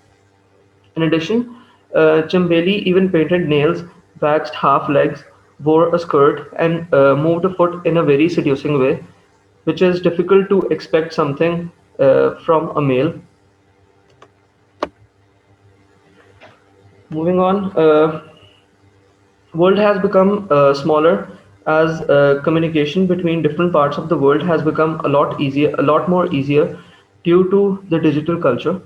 S13: In addition, Chambeli even painted nails, waxed half legs, wore a skirt, and moved a foot in a very seducing way, which is difficult to expect something from a male. Moving on, world has become smaller as communication between different parts of the world has become a lot more easier due to the digital culture.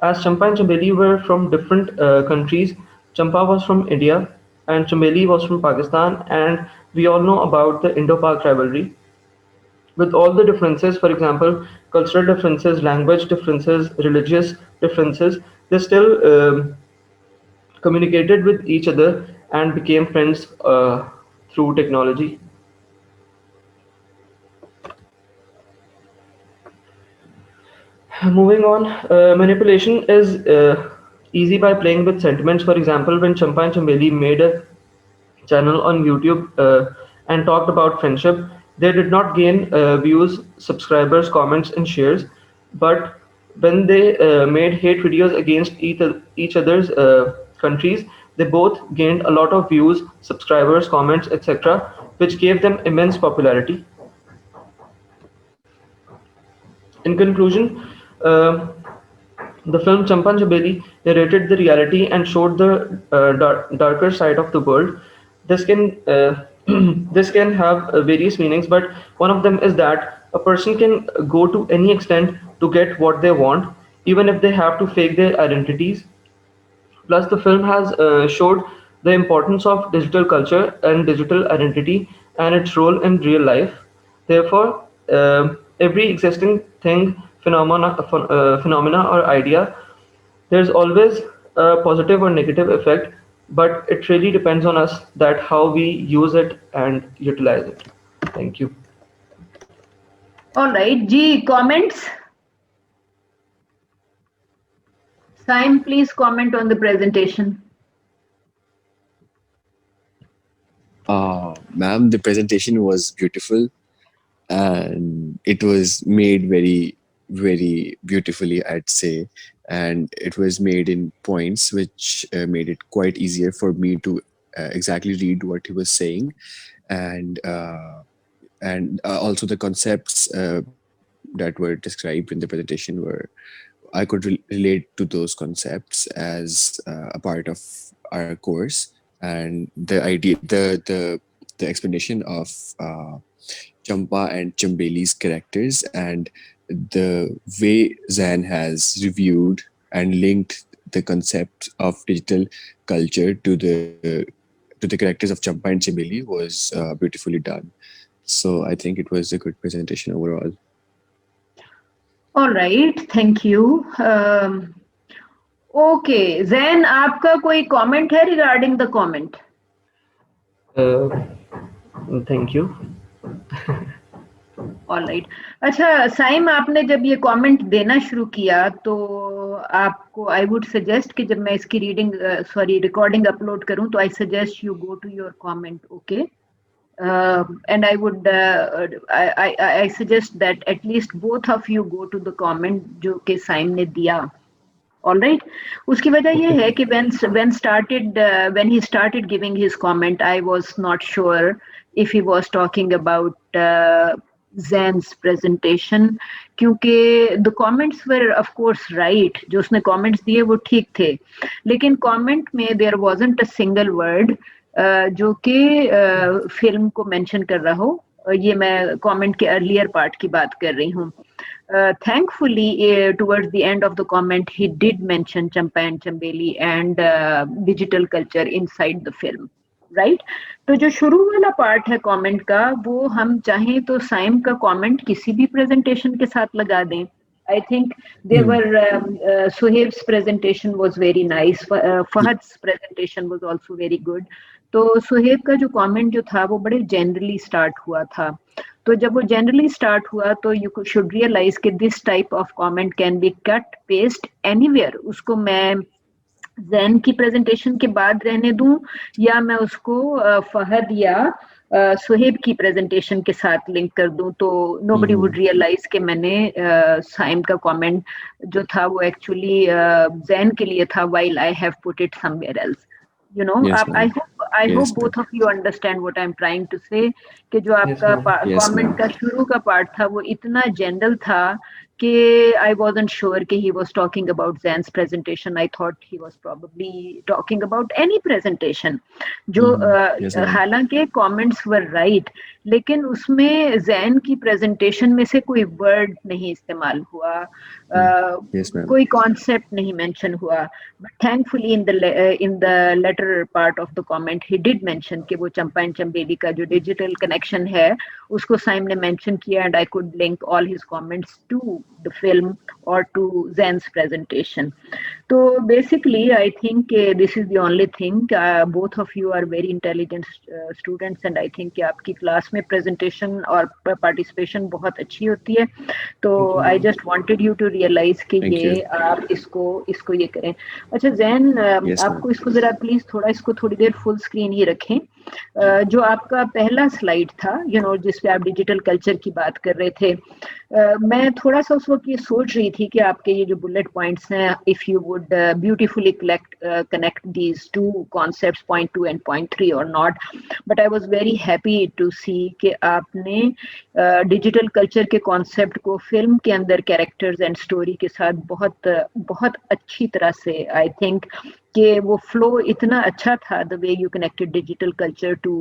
S13: As Champa and Chambeli were from different countries, Champa was from India and Chambeli was from Pakistan, and we all know about the Indo-Pak rivalry. With all the differences, for example, cultural differences, language differences, religious differences, they still communicated with each other and became friends through technology. Moving on, manipulation is easy by playing with sentiments. For example, when Champa and Chambeli made a channel on YouTube and talked about friendship, they did not gain views, subscribers, comments, and shares. But when they made hate videos against each other's countries, they both gained a lot of views, subscribers, comments, etc., which gave them immense popularity. In conclusion, the film Champa and Chambeli narrated the reality and showed the darker side of the world. This can this can have various meanings, but one of them is that a person can go to any extent to get what they want, even if they have to fake their identities. Plus, the film has showed the importance of digital culture and digital identity and its role in real life. Therefore, every existing thing, phenomena or idea, there's always a positive or negative effect, but it really depends on us that how we use it and utilize it. Thank you.
S4: All right, G, comments? Saim, please comment on the presentation.
S7: Ma'am, the presentation was beautiful and it was made very, very beautifully, I'd say. And it was made in points which made it quite easier for me to exactly read what he was saying, and also the concepts that were described in the presentation were, I could relate to those concepts as a part of our course, and the idea, the explanation of Champa and Chambeli's characters, and the way Zan has reviewed and linked the concept of digital culture to the characters of Champa and Chambeli was beautifully done. So I think it was a good presentation overall.
S4: All right, thank you. Okay, Zain, आपका कोई comment है regarding the comment?
S13: Thank you.
S4: All right. अच्छा साइम, आपने जब ये comment देना शुरू किया तो आपको आई वुड सजेस्ट कि जब मैं इसकी रिकॉर्डिंग अपलोड करूं तो I suggest you go to your comment, okay? And I would I suggest that at least both of you go to the comment जो कि साइम ने दिया. All right. उसकी वजह ये है कि when he started giving his comment, I was not sure if he was talking about Zain's presentation, क्योंकि the comments were of course right. जो उसने comments दिए वो ठीक थे, लेकिन comment में there wasn't a single word जो कि फिल्म को mention कर रहा हो. ये मैं comment के earlier part की बात कर रही हूँ. Thankfully, towards the end of the comment, he did mention Champa and Chambeli and digital culture inside the film, right? तो जो शुरू वाला पार्ट है कमेंट का, वो हम चाहें तो साइम का कमेंट किसी भी प्रेजेंटेशन के साथ लगा दें. I think there were Suhaib's presentation was very nice. Fahad's presentation was also very good. तो सुहेब का जो कमेंट जो था वो बड़े जनरली स्टार्ट हुआ था. तो जब वो जनरली स्टार्ट हुआ तो यू शुड रियलाइज कि this type of comment can be cut paste anywhere. उसको मैं जैन की प्रेजेंटेशन के बाद रहने दूं या मैं उसको फहद या सुहेब की प्रेजेंटेशन के साथ लिंक कर दूं, तो नोबडी वुड रियलाइज कि मैंने साइम का कमेंट जो था वो एक्चुअली जैन के लिए था, while I have put it somewhere else. You know,
S7: Yes,
S4: I hope both of you understand what I'm trying to say. कि जो आपका comment का शुरू का part था वो इतना general था कि I wasn't sure कि he was talking about Zain's presentation. I thought he was probably talking about any presentation. जो हालांकि comments were right, लेकिन उसमें Zain की presentation में से कोई word नहीं इस्तेमाल हुआ, कोई concept नहीं mention हुआ. But thankfully in the latter part of the comment he did mention कि वो चंपा एंड चंबेली का जो digital connection है उसको साइम ने mention किया, and I could link all his comments to the film or to Zain's presentation. So basically I think this is the only thing. Both of you are very intelligent students and I think कि आपकी class में presentation और participation बहुत अच्छी होती है. तो I just wanted you to realize कि ये आप इसको ये करें. अच्छा जैन, आपको इसको जरा प्लीज इसको थोड़ी देर फुल स्क्रीन ही रखें. जो आपका पहला स्लाइड था, जिसपे आप डिजिटल कल्चर की बात कर रहे थे, मैं थोड़ा सा उस वक्त ये सोच रही थी कि आपके ये जो बुलेट पॉइंट्स हैं, if you would beautifully connect these two concepts point 2 and point 3 और not, but I was very happy to see कि आपने डिजिटल कल्चर के कॉन्सेप्ट को फिल्म के अंदर कैरेक्टर्स एंड स्टोरी के साथ बहुत अच्छी तरह से, आई थिंक कि वो फ्लो इतना अच्छा था, the way you connected digital culture to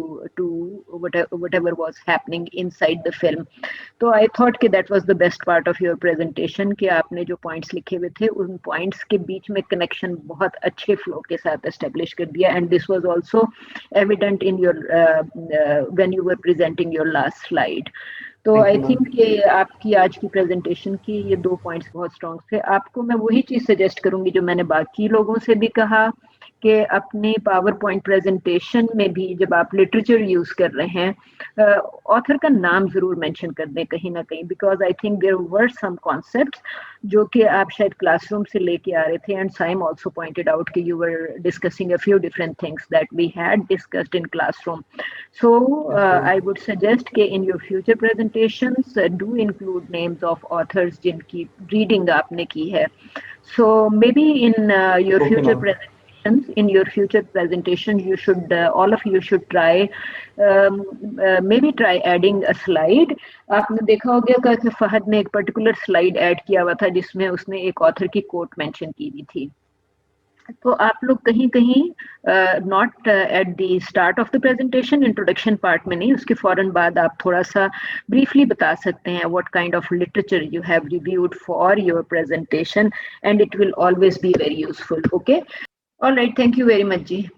S4: whatever was happening inside the film. तो आई थॉट कि that was the best part of your presentation कि आपने जो पॉइंट्स लिखे हुए थे उन पॉइंट्स के बीच में कनेक्शन बहुत अच्छे फ्लो के साथ एस्टेब्लिश कर दिया, and this was also evident in your when you were presenting your last slide. तो आई थिंक कि आपकी आज की प्रेजेंटेशन की ये 2 पॉइंट्स बहुत स्ट्रॉन्ग थे. आपको मैं वही चीज सजेस्ट करूंगी जो मैंने बाकी लोगों से भी कहा कि अपने पावर पॉइंट प्रेजेंटेशन में भी जब आप लिटरेचर यूज कर रहे हैं, ऑथर का नाम जरूर मेंशन कर दें कहीं ना कहीं, because I think there were some concepts जो कि आप शायद क्लासरूम से लेके आ रहे थे, and Saim also pointed out कि you were discussing a few different things that we had discussed in classroom. So I would suggest कि in your future presentations do include names of authors जिनकी reading आपने की है. So may be in your future presentations. In your future presentations, you should, all of you should try, maybe try adding a slide. आपने देखा होगा कि फहद ने एक particular slide add किया हुआ था जिसमें उसने एक author की quote mention की हुई थी. तो आप लोग कहीं कहीं not at the start of the presentation, introduction part में नहीं, उसके फौरन बाद आप थोड़ा सा ब्रीफली बता सकते हैं what kind of literature you have reviewed for your presentation, and it will always be very useful. Okay, alright, thank you very much ji.